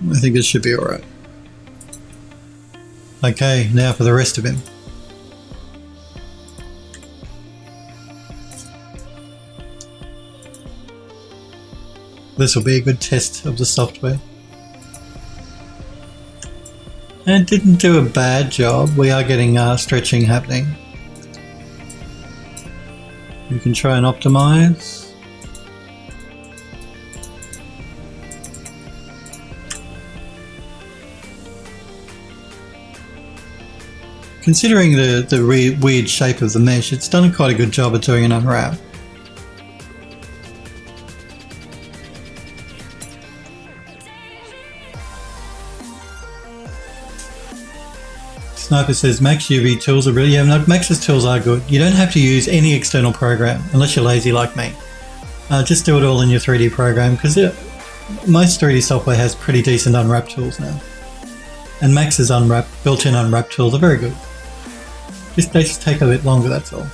I think this should be alright. Okay, now for the rest of him. This will be a good test of the software. And it didn't do a bad job. We are getting stretching happening. We can try and optimize. Considering the weird shape of the mesh, it's done quite a good job at doing an unwrap. Sniper says Max UV tools are really, yeah, no, Max's tools are good. You don't have to use any external program unless you're lazy like me. Just do it all in your 3D program, because most 3D software has pretty decent unwrap tools now. And Max's built-in unwrap tools are very good. They just take a bit longer, that's all.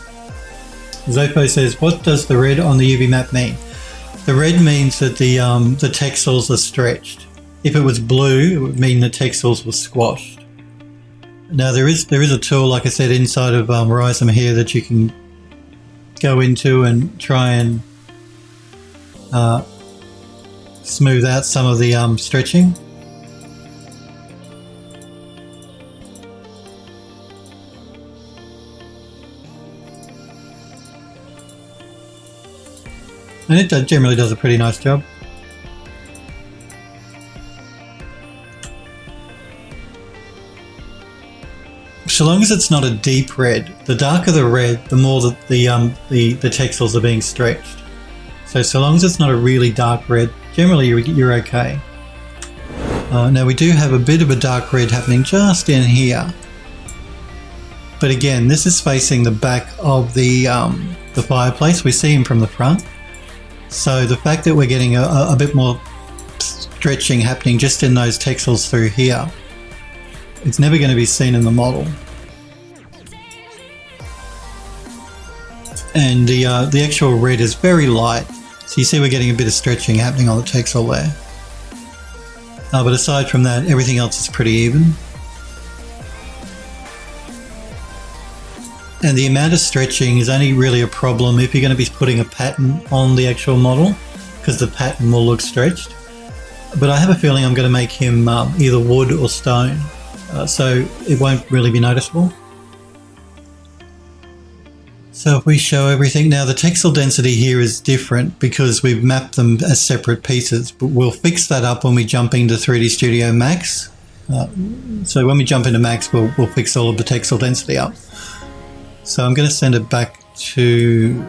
Zopo says, what does the red on the UV map mean? The red means that the texels are stretched. If it was blue, it would mean the texels were squashed. Now there is a tool, like I said, inside of Ryzen here that you can go into and try and smooth out some of the stretching. And it generally does a pretty nice job. So long as it's not a deep red, the darker the red, the more that the texels are being stretched. So long as it's not a really dark red, generally you're okay. Now we do have a bit of a dark red happening just in here. But again, this is facing the back of the fireplace. We see him from the front. So the fact that we're getting a bit more stretching happening just in those texels through here, it's never going to be seen in the model. And the actual red is very light. So you see we're getting a bit of stretching happening on the texel there. But aside from that, everything else is pretty even. And the amount of stretching is only really a problem if you're going to be putting a pattern on the actual model, because the pattern will look stretched. But I have a feeling I'm going to make him either wood or stone, so it won't really be noticeable. So if we show everything, now the texel density here is different because we've mapped them as separate pieces, but we'll fix that up when we jump into 3D Studio Max. So when we jump into Max, we'll fix all of the texel density up. So I'm going to send it back to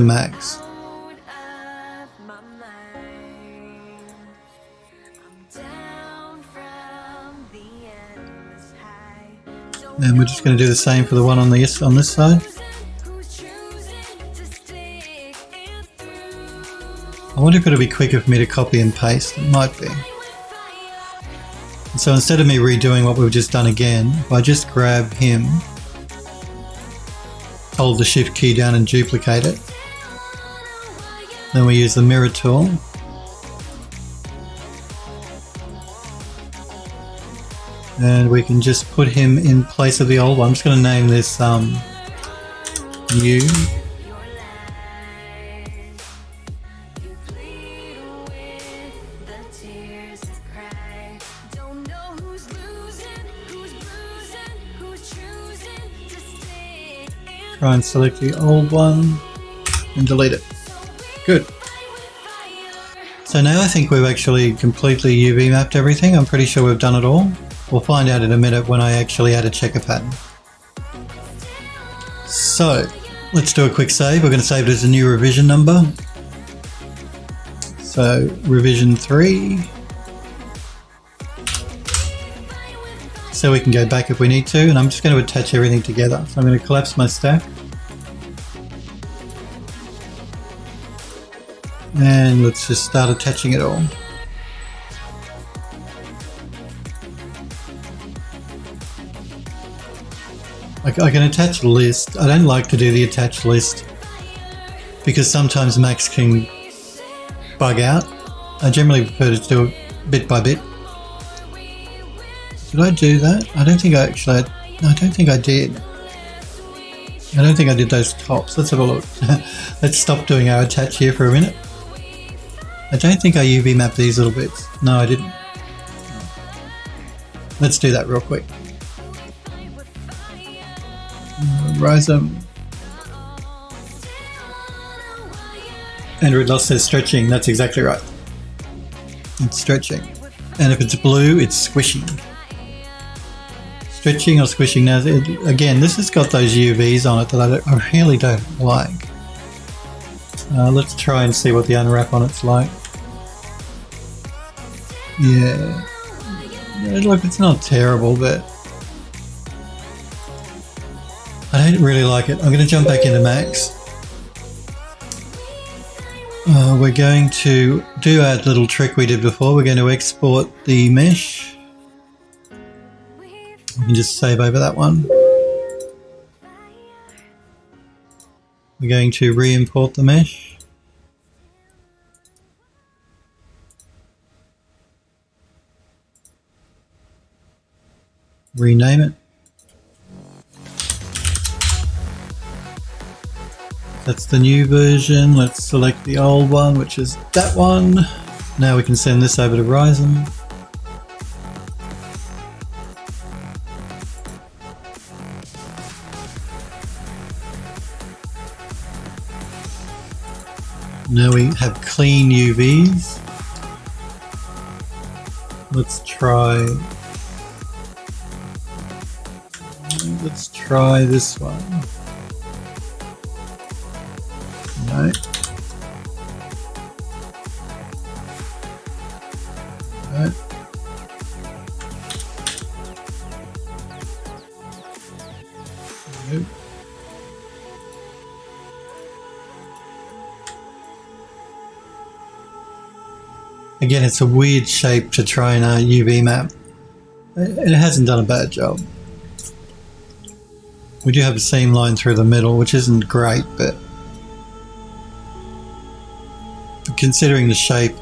Max. And we're just going to do the same for the one on this side. I wonder if it'll be quicker for me to copy and paste. It might be. And so instead of me redoing what we've just done again, if I just grab him, hold the shift key down and duplicate it. Then we use the mirror tool. And we can just put him in place of the old one. I'm just going to name this U. Try and select the old one and delete it. Good. So now I think we've actually completely UV mapped everything. I'm pretty sure we've done it all. We'll find out in a minute when I actually add a checker pattern. So let's do a quick save. We're going to save it as a new revision number. So revision 3. So we can go back if we need to, and I'm just going to attach everything together. So I'm going to collapse my stack. And let's just start attaching it all. I can attach a list. I don't like to do the attach list because sometimes Max can bug out. I generally prefer to do it bit by bit. Did I do that? I don't think I actually... No, I don't think I did. I don't think I did those tops. Let's have a look. Let's stop doing our attach here for a minute. I don't think I UV mapped these little bits. No, I didn't. Let's do that real quick. Rise them. And Red says stretching. That's exactly right. It's stretching. And if it's blue, it's squishing. Stretching or squishing. Now, again, this has got those UVs on it that I really don't like. Let's try and see what the unwrap on it's like. Yeah. Look, it's not terrible, but I don't really like it. I'm going to jump back into Max. We're going to do our little trick we did before. We're going to export the mesh. We can just save over that one. We're going to re-import the mesh. Rename it. That's the new version. Let's select the old one, which is that one. Now we can send this over to Ryzen. Now we have clean UVs. Let's try this one. No. No. Nope. Again, it's a weird shape to try and UV map. It hasn't done a bad job. We do have a seam line through the middle, which isn't great, but considering the shape,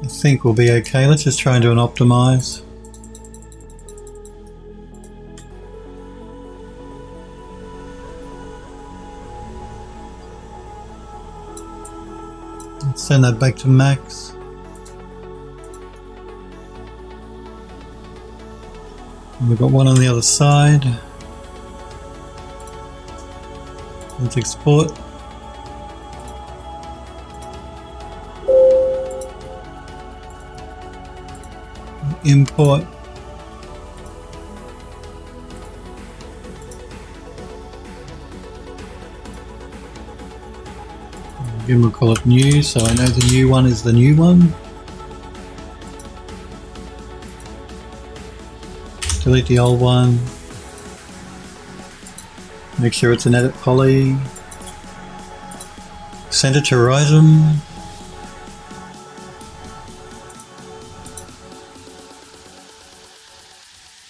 I think we'll be okay. Let's just try and do an optimize. Let's send that back to Max. And we've got one on the other side. Let's export. Import. Again, we'll call it new, so I know the new one is the new one. Delete the old one. Make sure it's an edit poly. Send it to Horizon.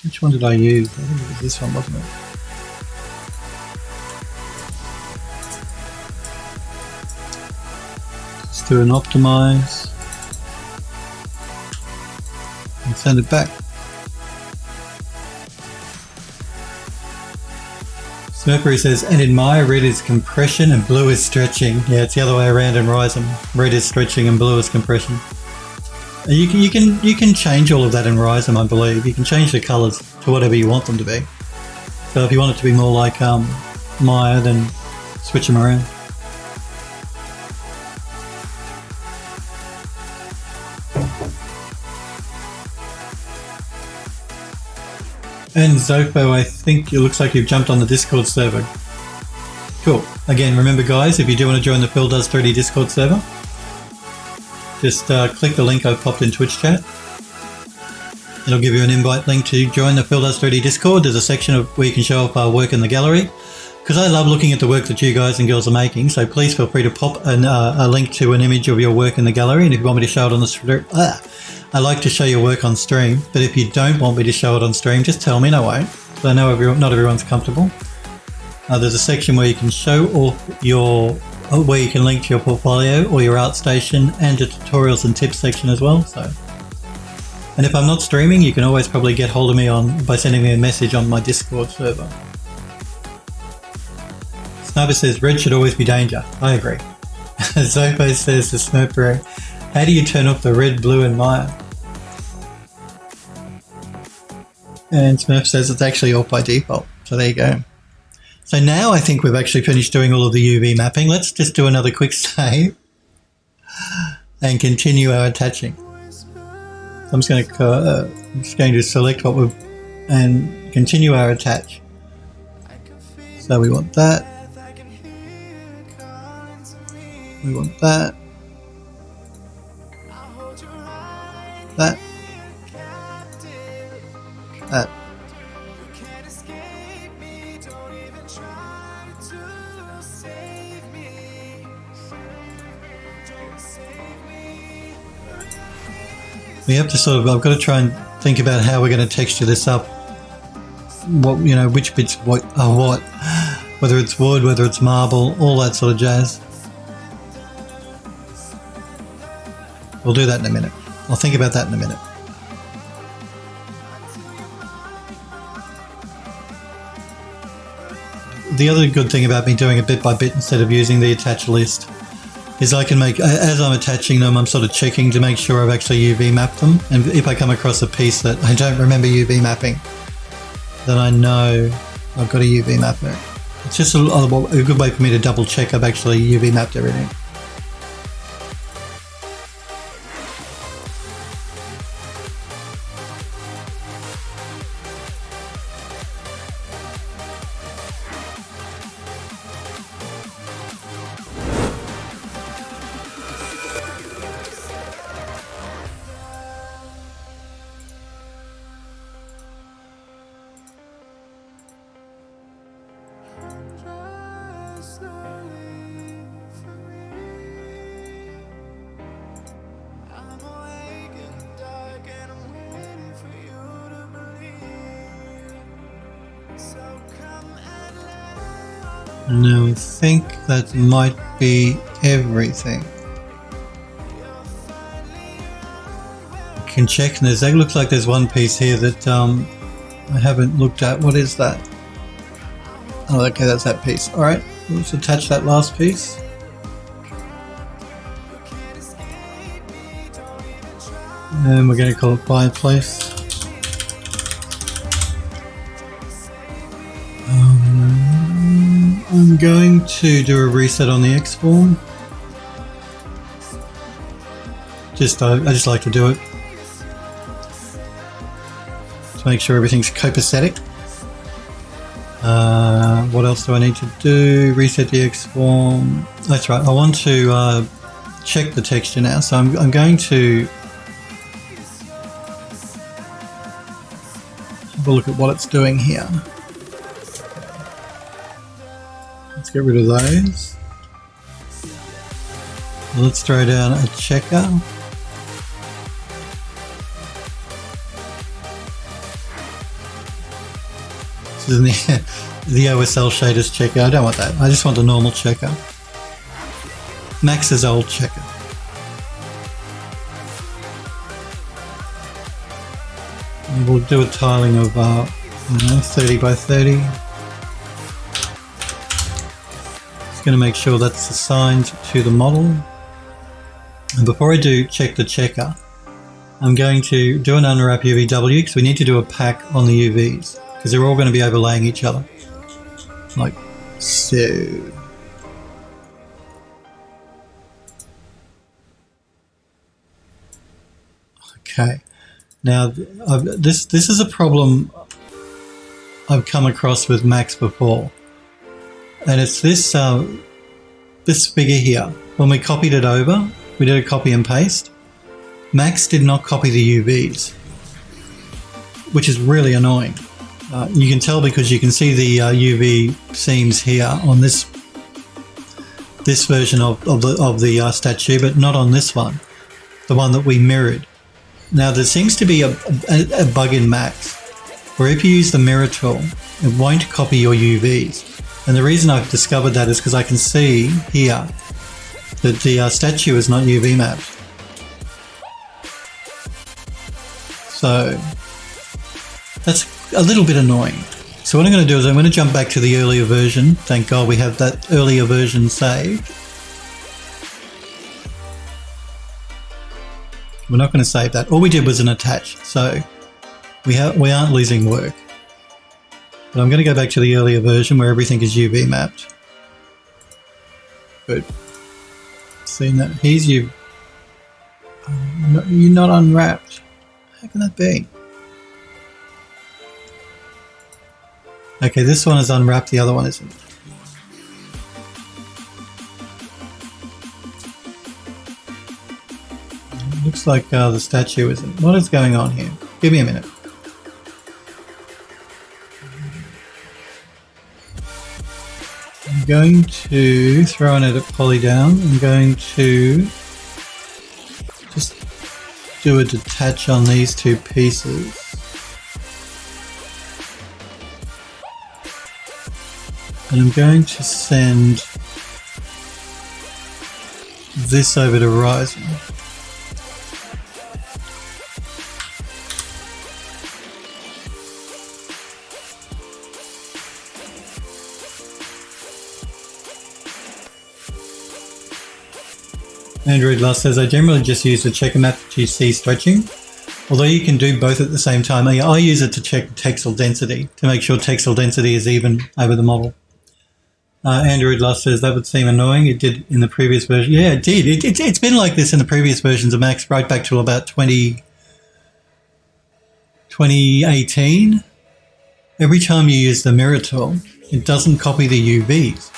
Which one did I use? I think it was this one, wasn't it? Let's do an optimize. And send it back. Smurfberry says, and in my red is compression and blue is stretching. Yeah, it's the other way around in Ryzen. Red is stretching and blue is compression. You can change all of that in Ryzen, I believe. You can change the colours to whatever you want them to be. So if you want it to be more like Maya, then switch them around. And Zopo, I think it looks like you've jumped on the Discord server. Cool. Again, remember guys, if you do want to join the Phil Does 3D Discord server, just click the link I've popped in Twitch chat. It'll give you an invite link to join the Phil Does 3D Discord. There's a section where you can show off our work in the gallery. Because I love looking at the work that you guys and girls are making, so please feel free to pop a link to an image of your work in the gallery. And if you want me to show it on the stream, I like to show your work on stream, but if you don't want me to show it on stream, just tell me and I won't. So I know not everyone's comfortable. There's a section where you can show off where you can link to your portfolio or your art station, and a tutorials and tips section as well. So, and if I'm not streaming, you can always probably get hold of me by sending me a message on my Discord server. Sniper says red should always be danger. I agree. Zopo says to Smurfberry, how do you turn off the red, blue and Maya? And Smurf says it's actually off by default. So there you go. So now I think we've actually finished doing all of the UV mapping. Let's just do another quick save and continue our attaching. I'm just going to select what we've and continue our attach. So we want that. We want that. That. That. We have to I've got to try and think about how we're going to texture this up. Which bits are what, whether it's wood, whether it's marble, all that sort of jazz. We'll do that in a minute. I'll think about that in a minute. The other good thing about me doing it bit by bit instead of using the attach list is I can make, as I'm attaching them, I'm sort of checking to make sure I've actually UV mapped them. And if I come across a piece that I don't remember UV mapping, then I know I've got to UV map it. It's just a good way for me to double check I've actually UV mapped everything. Now I think that might be everything. I can check, and that looks like there's one piece here that I haven't looked at. What is that? Oh, okay, that's that piece. Alright, let's attach that last piece. And we're going to call it fireplace. I'm going to do a reset on the export. I just like to do it to make sure everything's copacetic. What else do I need to do? Reset the export. That's right. I want to check the texture now. So I'm going to have a look at what it's doing here. Let's get rid of those. Let's throw down a checker. This is the OSL shaders checker. I don't want that. I just want a normal checker. Max's old checker. And we'll do a tiling of 30 by 30. Just going to make sure that's assigned to the model. And before I do check the checker, I'm going to do an unwrap UVW because we need to do a pack on the UVs because they're all going to be overlaying each other. Like so. Okay. Now, this is a problem I've come across with Max before. And it's this figure here. When we copied it over, we did a copy and paste. Max did not copy the UVs, which is really annoying. You can tell because you can see the UV seams here on this version of the statue, but not on this one, the one that we mirrored. Now there seems to be a bug in Max, where if you use the mirror tool, it won't copy your UVs. And the reason I've discovered that is because I can see here that the statue is not UV mapped. So that's a little bit annoying. So what I'm going to do is I'm going to jump back to the earlier version. Thank God we have that earlier version saved. We're not going to save that. All we did was an attach, so we aren't losing work. But I'm going to go back to the earlier version where everything is UV mapped. Good. Seeing that here's you. You're not unwrapped. How can that be? Okay, this one is unwrapped, the other one isn't. Looks like the statue isn't. What is going on here? Give me a minute. I'm going to throw an edit poly down. I'm going to just do a detach on these two pieces. And I'm going to send this over to Ryzen. Android Lust says, I generally just use the checker map to see stretching, although you can do both at the same time. I use it to check textile density, to make sure textile density is even over the model. Android Lust says, that would seem annoying. It did in the previous version. Yeah, it did. It's been like this in the previous versions of Max right back to about 2018. Every time you use the mirror tool, it doesn't copy the UVs.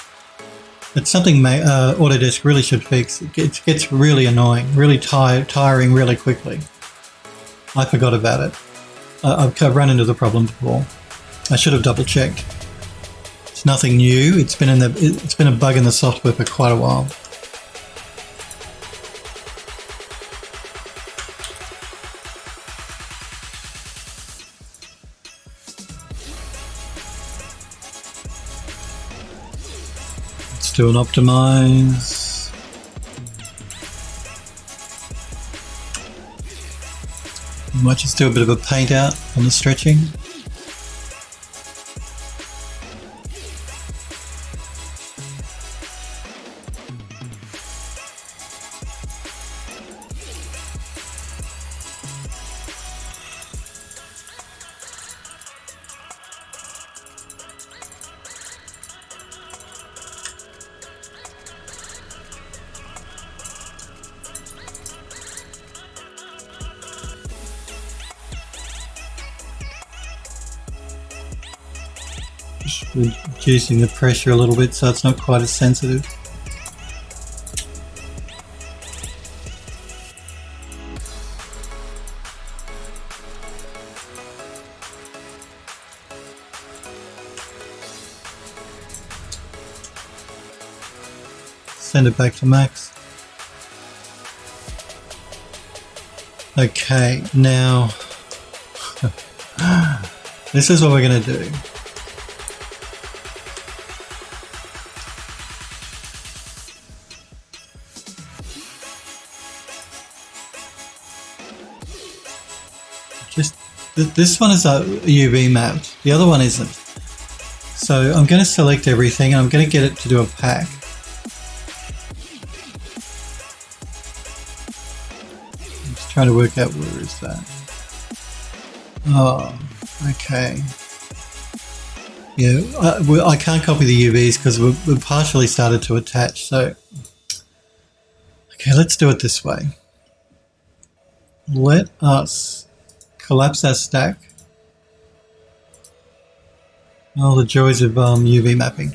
It's something Autodesk really should fix. It gets really annoying, really tiring really quickly. I forgot about it. I've run into the problem before. I should have double checked. It's nothing new. It's been a bug in the software for quite a while. Do an optimize. I might just do a bit of a paint out on the stretching. Just reducing the pressure a little bit so it's not quite as sensitive. Send it back to max. Okay, now this is what we're going to do. Just this one is UV mapped, the other one isn't. So I'm going to select everything and I'm going to get it to do a pack. Trying to work out where is that. Oh, okay. Yeah, I can't copy the UVs because we've partially started to attach. So, okay, let's do it this way. Let us collapse our stack. Oh, the joys of UV mapping.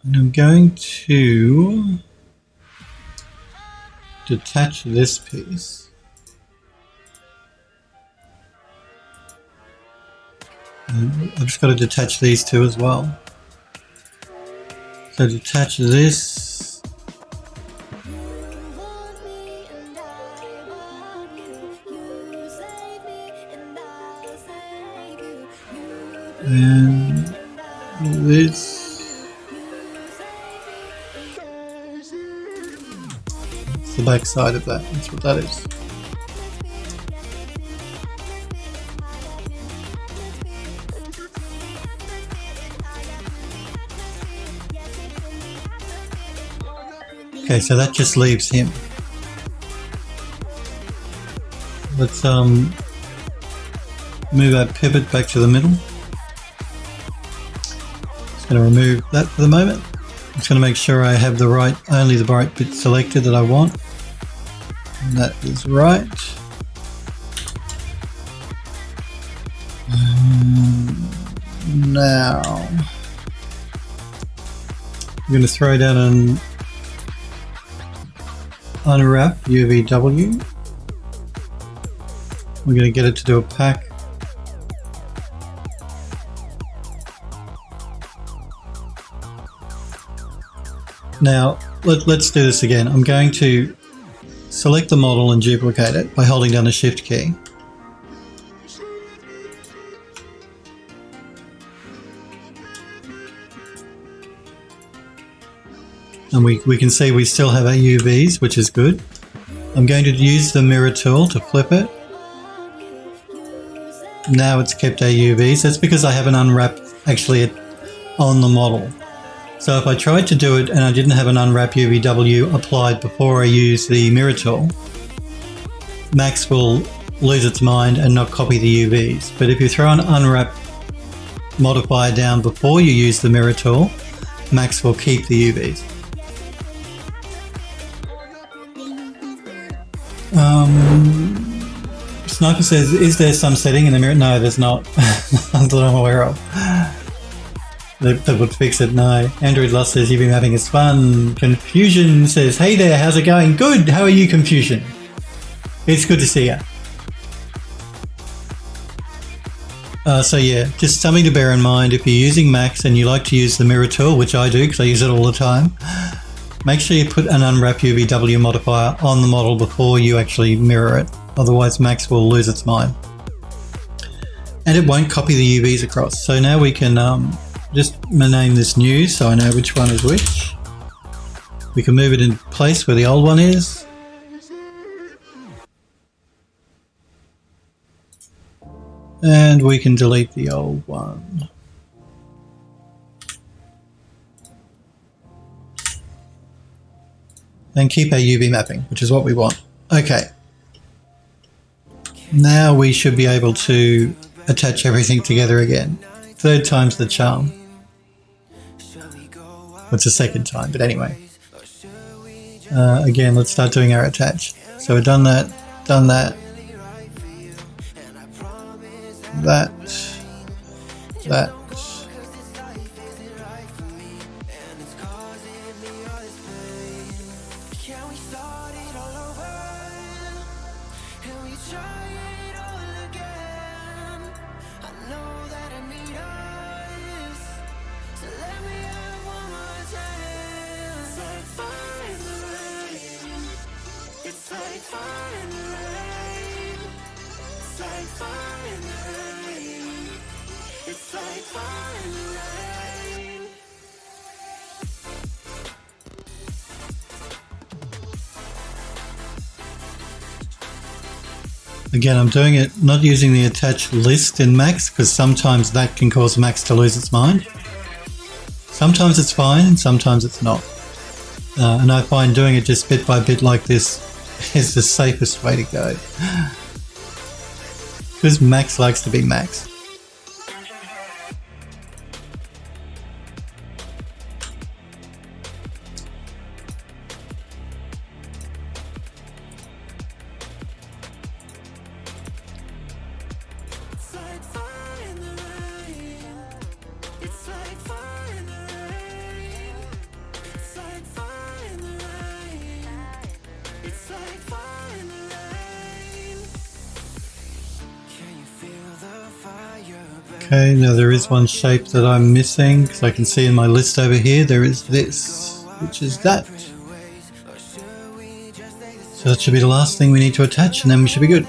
And I'm going to detach this piece. And I've just got to detach these two as well. So detach this. And this. The back side of that, that's what that is. Okay, so that just leaves him. Let's move our pivot back to the middle. Just going to remove that for the moment. I'm just going to make sure I have only the right bit selected that I want. And that is right. Now, I'm going to throw down an unwrap UVW. We're going to get it to do a pack. Now, let's do this again. I'm going to select the model and duplicate it by holding down the Shift key. And we can see we still have our UVs, which is good. I'm going to use the mirror tool to flip it. Now it's kept our UVs. That's because I haven't unwrapped actually on the model. So if I tried to do it and I didn't have an unwrap UVW applied before I use the mirror tool, Max will lose its mind and not copy the UVs. But if you throw an unwrap modifier down before you use the mirror tool, Max will keep the UVs. Sniper says, is there some setting in the mirror? No, there's not. Not that I'm aware of. That would fix it, no. Android Lost says, UV mapping is fun. Confusion says, hey there, how's it going? Good, how are you, Confusion? It's good to see you. So yeah, just something to bear in mind. If you're using Max and you like to use the mirror tool, which I do because I use it all the time, make sure you put an unwrap UVW modifier on the model before you actually mirror it. Otherwise Max will lose its mind. And it won't copy the UVs across. So now we can just name this new so I know which one is which. We can move it in place where the old one is. And we can delete the old one. And keep our UV mapping, which is what we want. Okay. Now we should be able to attach everything together again. Third time's the charm. It's the second time, but anyway. Again, let's start doing our attach. So we've done that, that, that. Again, I'm doing it not using the attach list in Max because sometimes that can cause Max to lose its mind. Sometimes it's fine, sometimes it's not. And I find doing it just bit by bit like this is the safest way to go. Because Max likes to be Max. Okay, now there is one shape that I'm missing because I can see in my list over here there is this, which is that. So that should be the last thing we need to attach and then we should be good.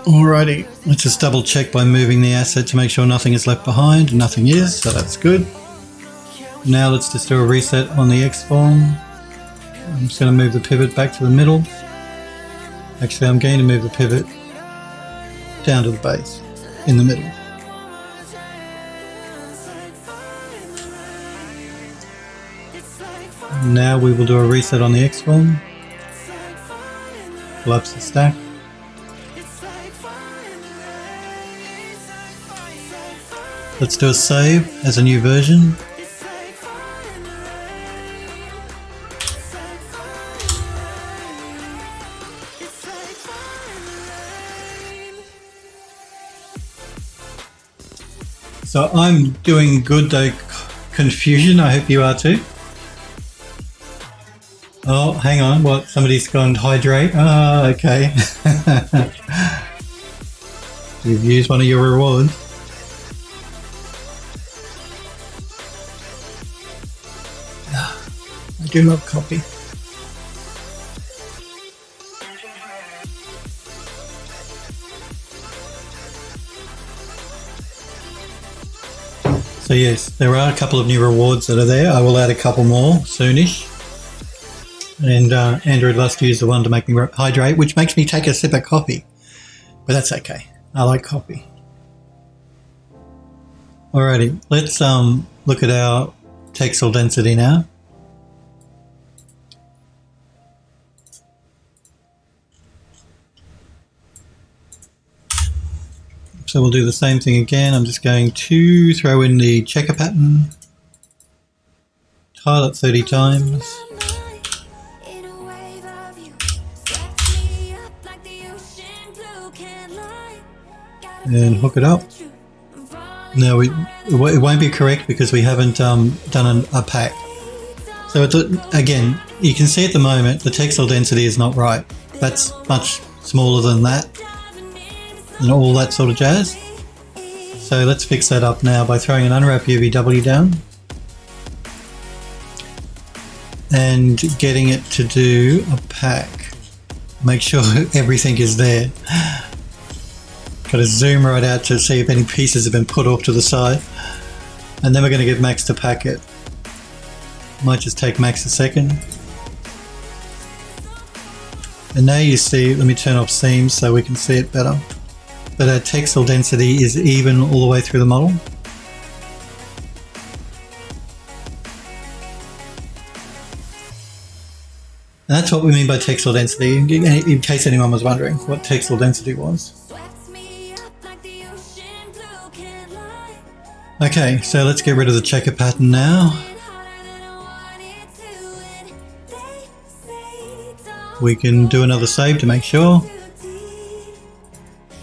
Alrighty, let's just double check by moving the asset to make sure nothing is left behind. Nothing is, so that's good. Now let's just do a reset on the X form. I'm just going to move the pivot back to the middle. Actually, I'm going to move the pivot down to the base, in the middle. Now we will do a reset on the X form. Collapse the stack. Let's do a save as a new version. So I'm doing good though, confusion. I hope you are too. Oh, hang on. What? Somebody's gone hydrate. Ah, okay. You've used one of your rewards. I do love coffee. So yes, there are a couple of new rewards that are there. I will add a couple more soonish. And Android Lust used the one to make me hydrate, which makes me take a sip of coffee. But that's okay. I like coffee. Alrighty, let's look at our textile density now. So we'll do the same thing again. I'm just going to throw in the checker pattern. Tile it 30 times. And hook it up. Now it won't be correct because we haven't done a pack. So again, you can see at the moment the textile density is not right. That's much smaller than that. And all that sort of jazz. So let's fix that up now by throwing an unwrap UVW down and getting it to do a pack. Make sure everything is there. Got to zoom right out to see if any pieces have been put off to the side. And then we're going to get Max to pack it. Might just take Max a second. And now you see, let me turn off seams so we can see it better. But our textile density is even all the way through the model. And that's what we mean by textile density, in case anyone was wondering what textile density was. Okay, so let's get rid of the checker pattern now. We can do another save to make sure.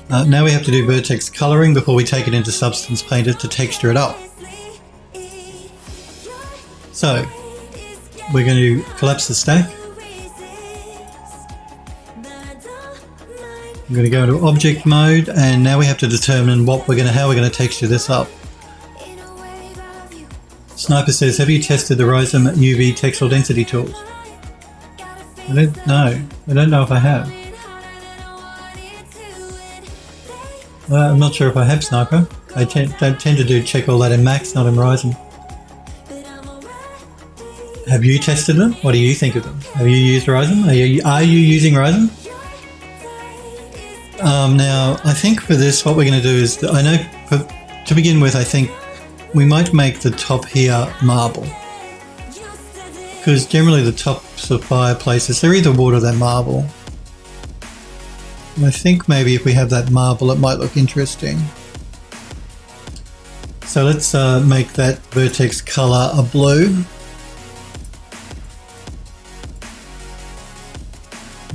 Now we have to do vertex colouring before we take it into Substance Painter to texture it up. So, we're going to collapse the stack. I'm going to go into object mode, and now we have to determine how we're going to texture this up. Sniper says, have you tested the Rhizome UV textile density tools? I don't know. I don't know if I have. I'm not sure if I have, Sniper. I tend to check all that in Max, not in Rhizome. Have you tested them? What do you think of them? Have you used Rhizome? Are you using Rhizome? Now, I think for this, what we're going to do is, to begin with, I think we might make the top here marble. Because generally the tops of fireplaces, they're either wood or they're marble. And I think maybe if we have that marble, it might look interesting. So let's make that vertex colour a blue.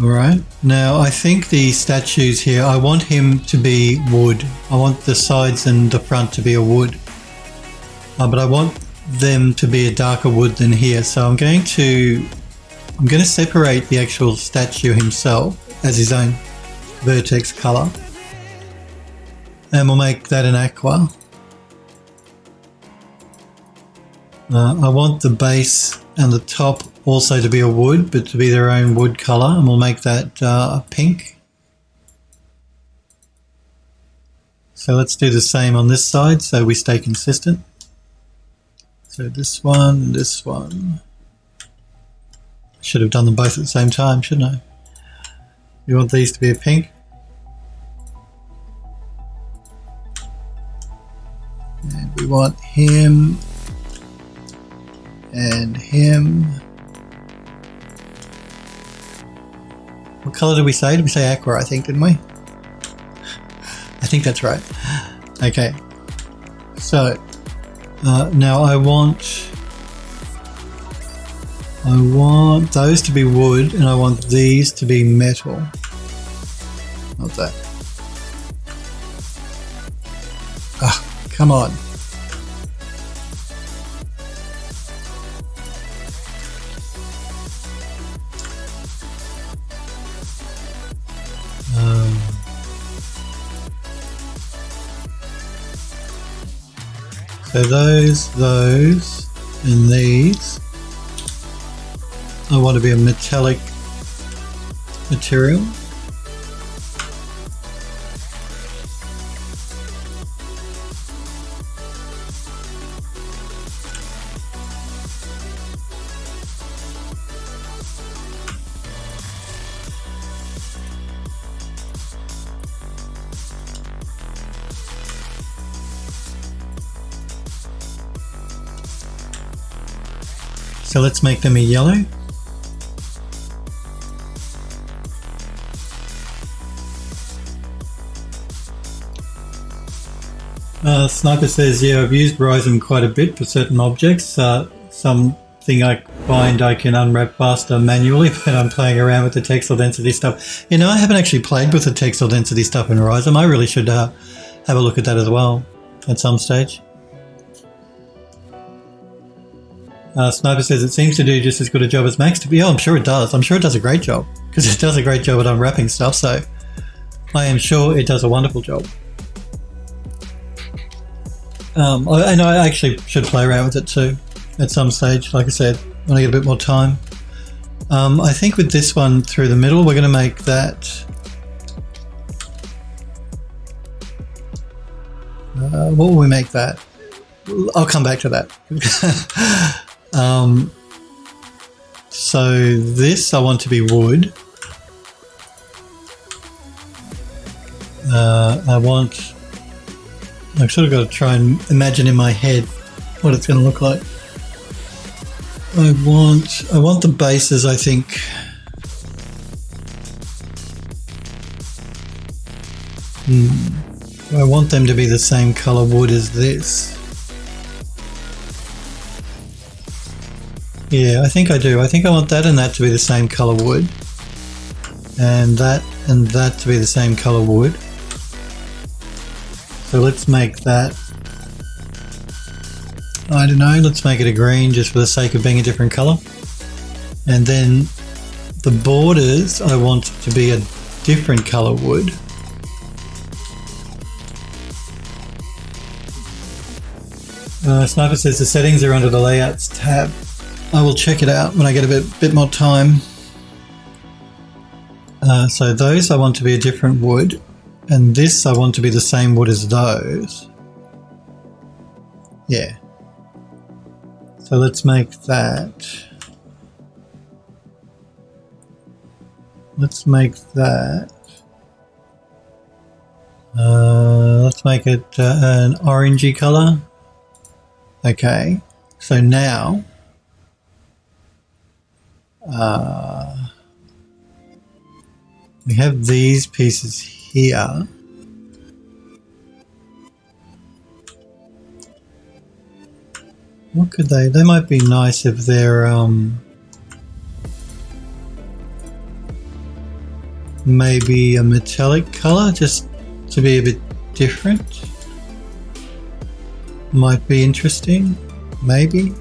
Alright, now I think the statues here, I want him to be wood. I want the sides and the front to be a wood. But I want them to be a darker wood than here. So I'm going to separate the actual statue himself as his own vertex colour. And we'll make that an aqua. I want the base and the top also to be a wood, but to be their own wood colour, and we'll make that pink. So let's do the same on this side so we stay consistent. So this one. Should have done them both at the same time, shouldn't I? We want these to be a pink. And we want him and him. What colour did we say? Did we say aqua, I think, didn't we? I think that's right. Okay. So, now I want those to be wood, and I want these to be metal. Not that. Ah, come on. So those, and these, I want to be a metallic material. So let's make them a yellow. Sniper says, yeah, I've used Rhizome quite a bit for certain objects. Something I find I can unwrap faster manually, but I'm playing around with the textile density stuff. You know, I haven't actually played with the textile density stuff in Rhizome. I really should have a look at that as well at some stage. Sniper says, it seems to do just as good a job as Max to be. Oh, I'm sure it does. I'm sure it does a great job, because it does a great job at unwrapping stuff, so I am sure it does a wonderful job. And I actually should play around with it too at some stage, like I said, when I get a bit more time. I think with this one through the middle, we're going to make that... what will we make that? I'll come back to that. So this I want to be wood. I've sort of got to try and imagine in my head what it's going to look like. I want the bases, I think. I want them to be the same color wood as this. Yeah, I think I do. I think I want that and that to be the same colour wood. And that to be the same colour wood. So let's make that, I don't know, let's make it a green just for the sake of being a different colour. And then the borders I want to be a different colour wood. Sniper says the settings are under the layouts tab. I will check it out when I get a bit more time. So those I want to be a different wood, and this I want to be the same wood as those. Yeah. So let's make that. Let's make that. Let's make it an orangey colour. Okay. So now we have these pieces here. What could they might be nice if they're maybe a metallic colour, just to be a bit different. Might be interesting. Maybe.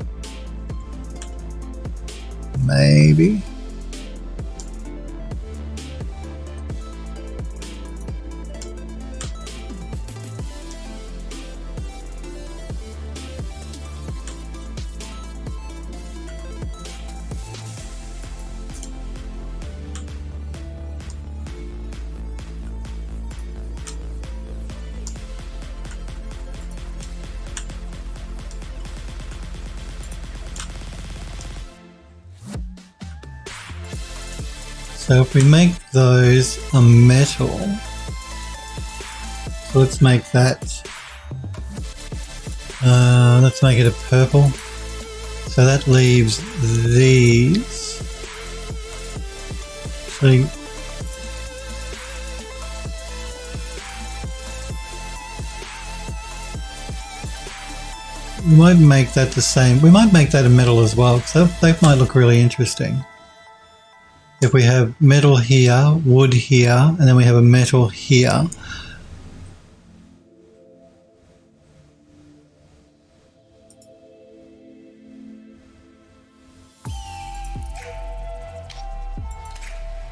So if we make those a metal, so let's make that, let's make it a purple. So that leaves these. So we might make that the same. We might make that a metal as well, because that might look really interesting. If we have metal here, wood here, and then we have a metal here.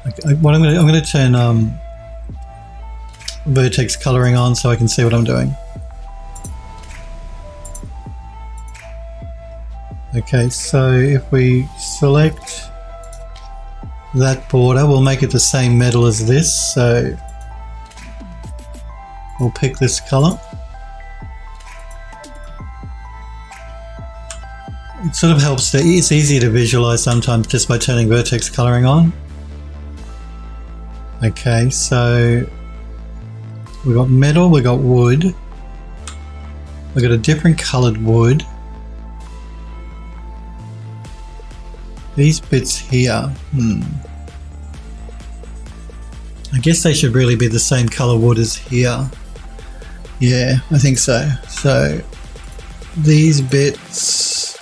Okay, what I'm going to turn vertex coloring on so I can see what I'm doing. Okay, so if we select that border, we'll make it the same metal as this, so we'll pick this color. It sort of helps it's easier to visualize sometimes just by turning vertex coloring on. Okay, so we got metal, we got wood, we got a different colored wood. These bits here, I guess they should really be the same color wood as here. Yeah, I think so. So these bits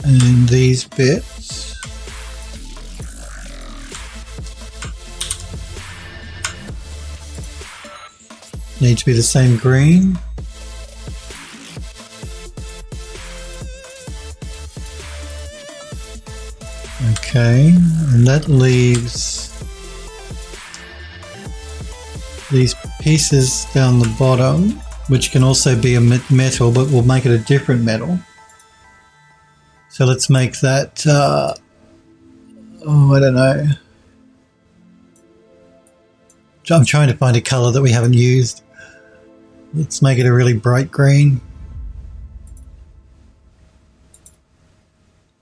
and these bits need to be the same green. Okay, and that leaves these pieces down the bottom, which can also be a metal, but we'll make it a different metal. So let's make that, I don't know. I'm trying to find a color that we haven't used. Let's make it a really bright green.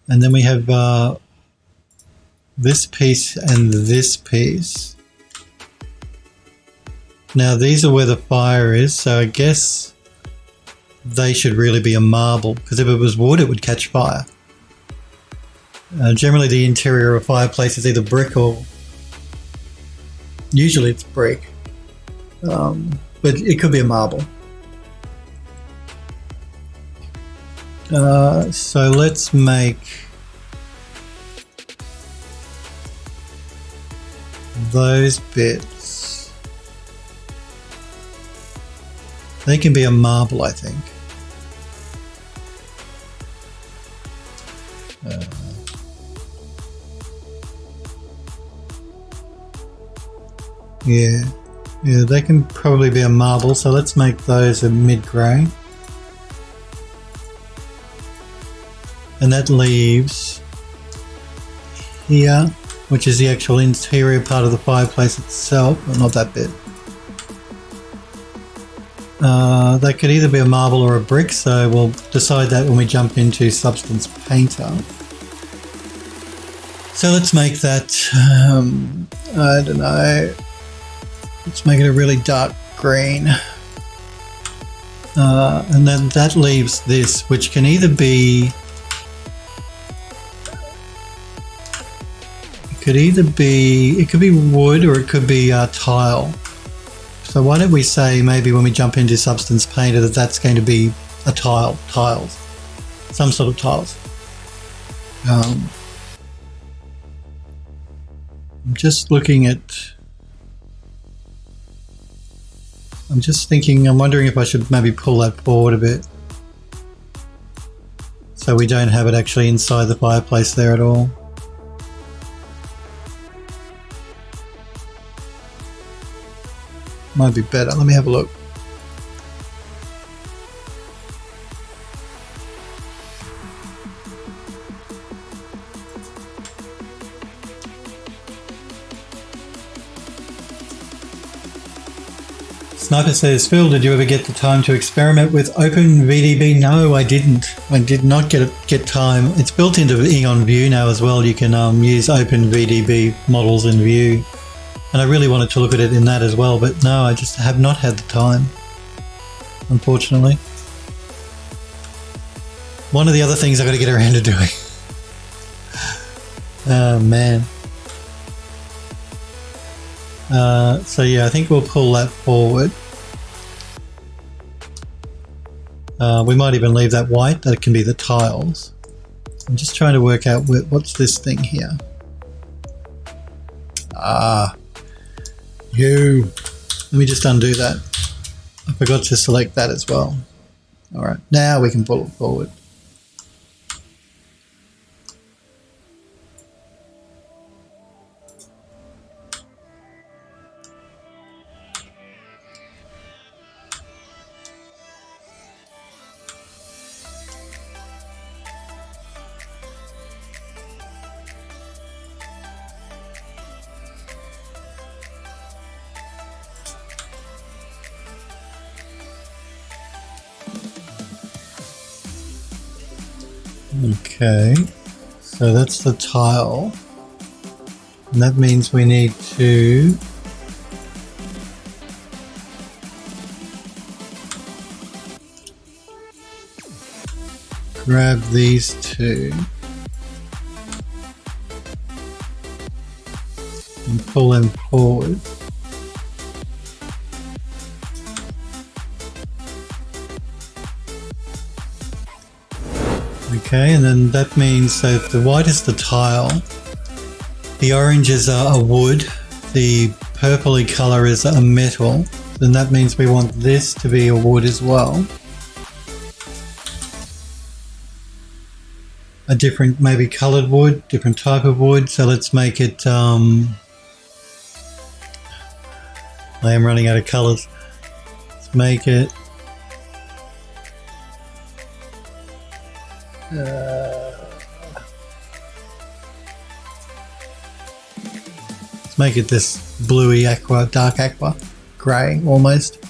And then we have this piece and this piece. Now these are where the fire is, so I guess they should really be a marble, because if it was wood it would catch fire. Generally the interior of a fireplace is either brick or, usually it's brick, but it could be a marble. So let's make those bits. They can be a marble, I think. Yeah, they can probably be a marble, so let's make those a mid-grey. And that leaves here, which is the actual interior part of the fireplace itself, well, not that bit. That could either be a marble or a brick, so we'll decide that when we jump into Substance Painter. So let's make that, I don't know, let's make it a really dark green. And then that leaves this, which can either be, it could be wood or it could be tile. So why don't we say maybe when we jump into Substance Painter that that's going to be a tiles, some sort of tiles. I'm just looking at, I'm just thinking, I'm wondering if I should maybe pull that forward a bit so we don't have it actually inside the fireplace there at all. Might be better. Let me have a look. Sniper says, Phil, did you ever get the time to experiment with OpenVDB? No, I didn't. I did not get time. It's built into Eon View now as well. You can use OpenVDB models in View. And I really wanted to look at it in that as well, but no, I just have not had the time, unfortunately. One of the other things I've got to get around to doing. Oh, man. So yeah, I think we'll pull that forward. We might even leave that white, that can be the tiles. I'm just trying to work out what's this thing here. Let me just undo that. I forgot to select that as well. All right, now we can pull it forward. Okay, so that's the tile, and that means we need to grab these two and pull them forward. Okay, and then that means, so if the white is the tile, the oranges are a wood, the purpley colour is a metal, then that means we want this to be a wood as well. A different, maybe coloured wood, different type of wood, so let's make it, I am running out of colours. Let's make it let's make it this bluey aqua, dark aqua, grey almost.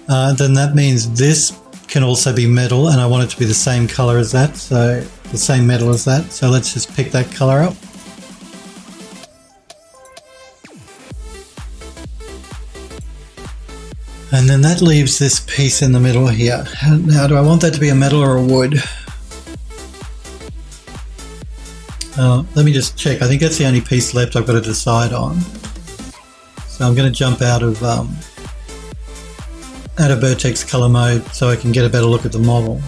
Then that means this can also be metal, and I want it to be the same colour as that, so the same metal as that. So let's just pick that colour up. And then that leaves this piece in the middle here. Now, do I want that to be a metal or a wood? Let me just check. I think that's the only piece left I've got to decide on. So I'm going to jump out of vertex color mode so I can get a better look at the model.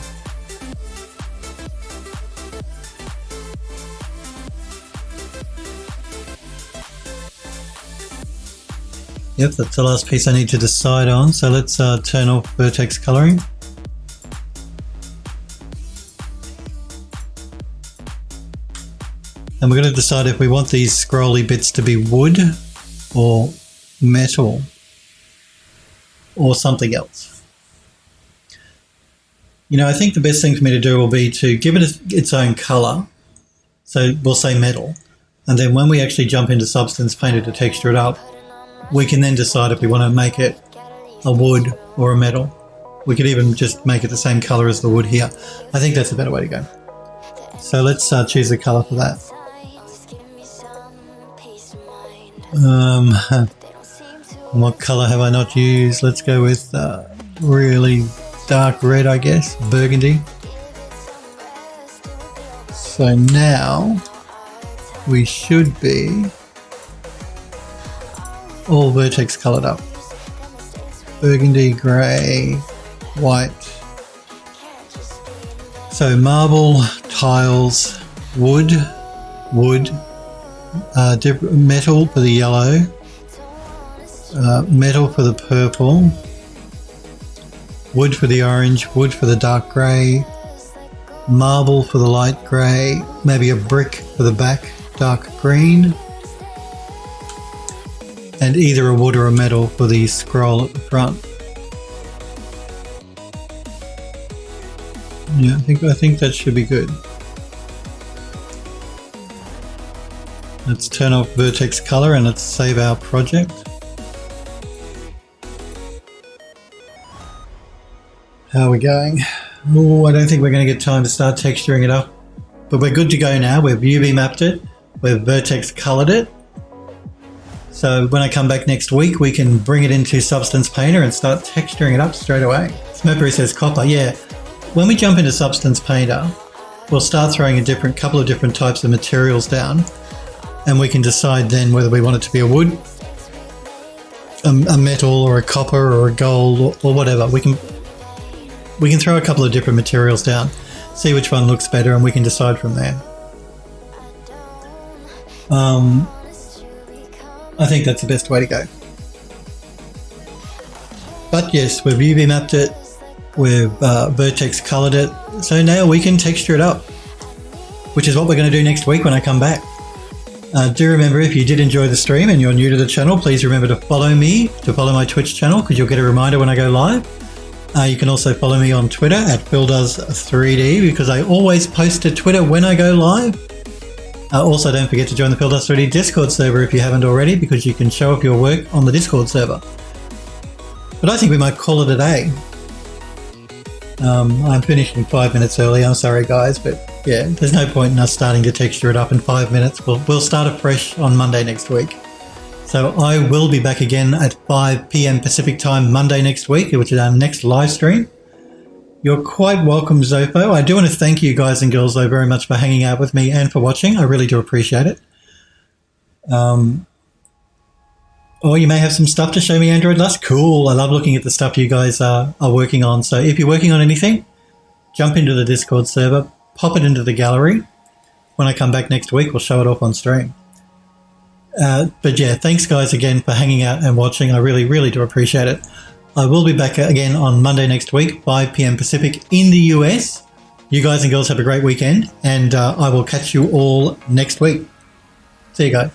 Yep, that's the last piece I need to decide on. So let's turn off vertex coloring. And we're going to decide if we want these scrolly bits to be wood or metal or something else. You know, I think the best thing for me to do will be to give it its own color. So we'll say metal. And then when we actually jump into Substance Painter to texture it up, we can then decide if we want to make it a wood or a metal. We could even just make it the same color as the wood here. I think that's a better way to go. So let's choose a color for that. What color have I not used? Let's go with really dark red, I guess. Burgundy. So now we should be all vertex colored up. Burgundy, grey, white. So marble, tiles, wood, metal for the yellow, metal for the purple, wood for the orange, wood for the dark grey, marble for the light grey, maybe a brick for the back, dark green, and either a wood or a metal for the scroll at the front. Yeah, I think that should be good. Let's turn off vertex color and let's save our project. How are we going? Oh, I don't think we're going to get time to start texturing it up, but we're good to go now. We've UV mapped it, we've vertex colored it. So when I come back next week, we can bring it into Substance Painter and start texturing it up straight away. Smurpery says copper. Yeah, when we jump into Substance Painter, we'll start throwing a couple of different types of materials down, and we can decide then whether we want it to be a wood, a metal, or a copper, or a gold, or whatever. We can throw a couple of different materials down, see which one looks better, and we can decide from there. I think that's the best way to go. But yes, we've UV mapped it, we've vertex colored it, so now we can texture it up, which is what we're going to do next week when I come back. Do remember, if you did enjoy the stream and you're new to the channel, please remember to follow me, to follow my Twitch channel, because you'll get a reminder when I go live. You can also follow me on Twitter at PhilDoes3D, because I always post to Twitter when I go live. Also, don't forget to join the PhilDoes3D Discord server if you haven't already, because you can show off your work on the Discord server. But I think we might call it a day. I'm finishing 5 minutes early. I'm sorry, guys, but yeah, there's no point in us starting to texture it up in 5 minutes. We'll start afresh on Monday next week. So I will be back again at 5 p.m. Pacific time Monday next week, which is our next live stream. You're quite welcome, Zofo. I do want to thank you guys and girls, though, very much for hanging out with me and for watching. I really do appreciate it. Or you may have some stuff to show me, Android Lust. Cool. I love looking at the stuff you guys are working on. So if you're working on anything, jump into the Discord server, pop it into the gallery. When I come back next week, we'll show it off on stream. But yeah, thanks guys again for hanging out and watching. I really, really do appreciate it. I will be back again on Monday next week, 5 p.m. Pacific in the US. You guys and girls have a great weekend, and I will catch you all next week. See you guys.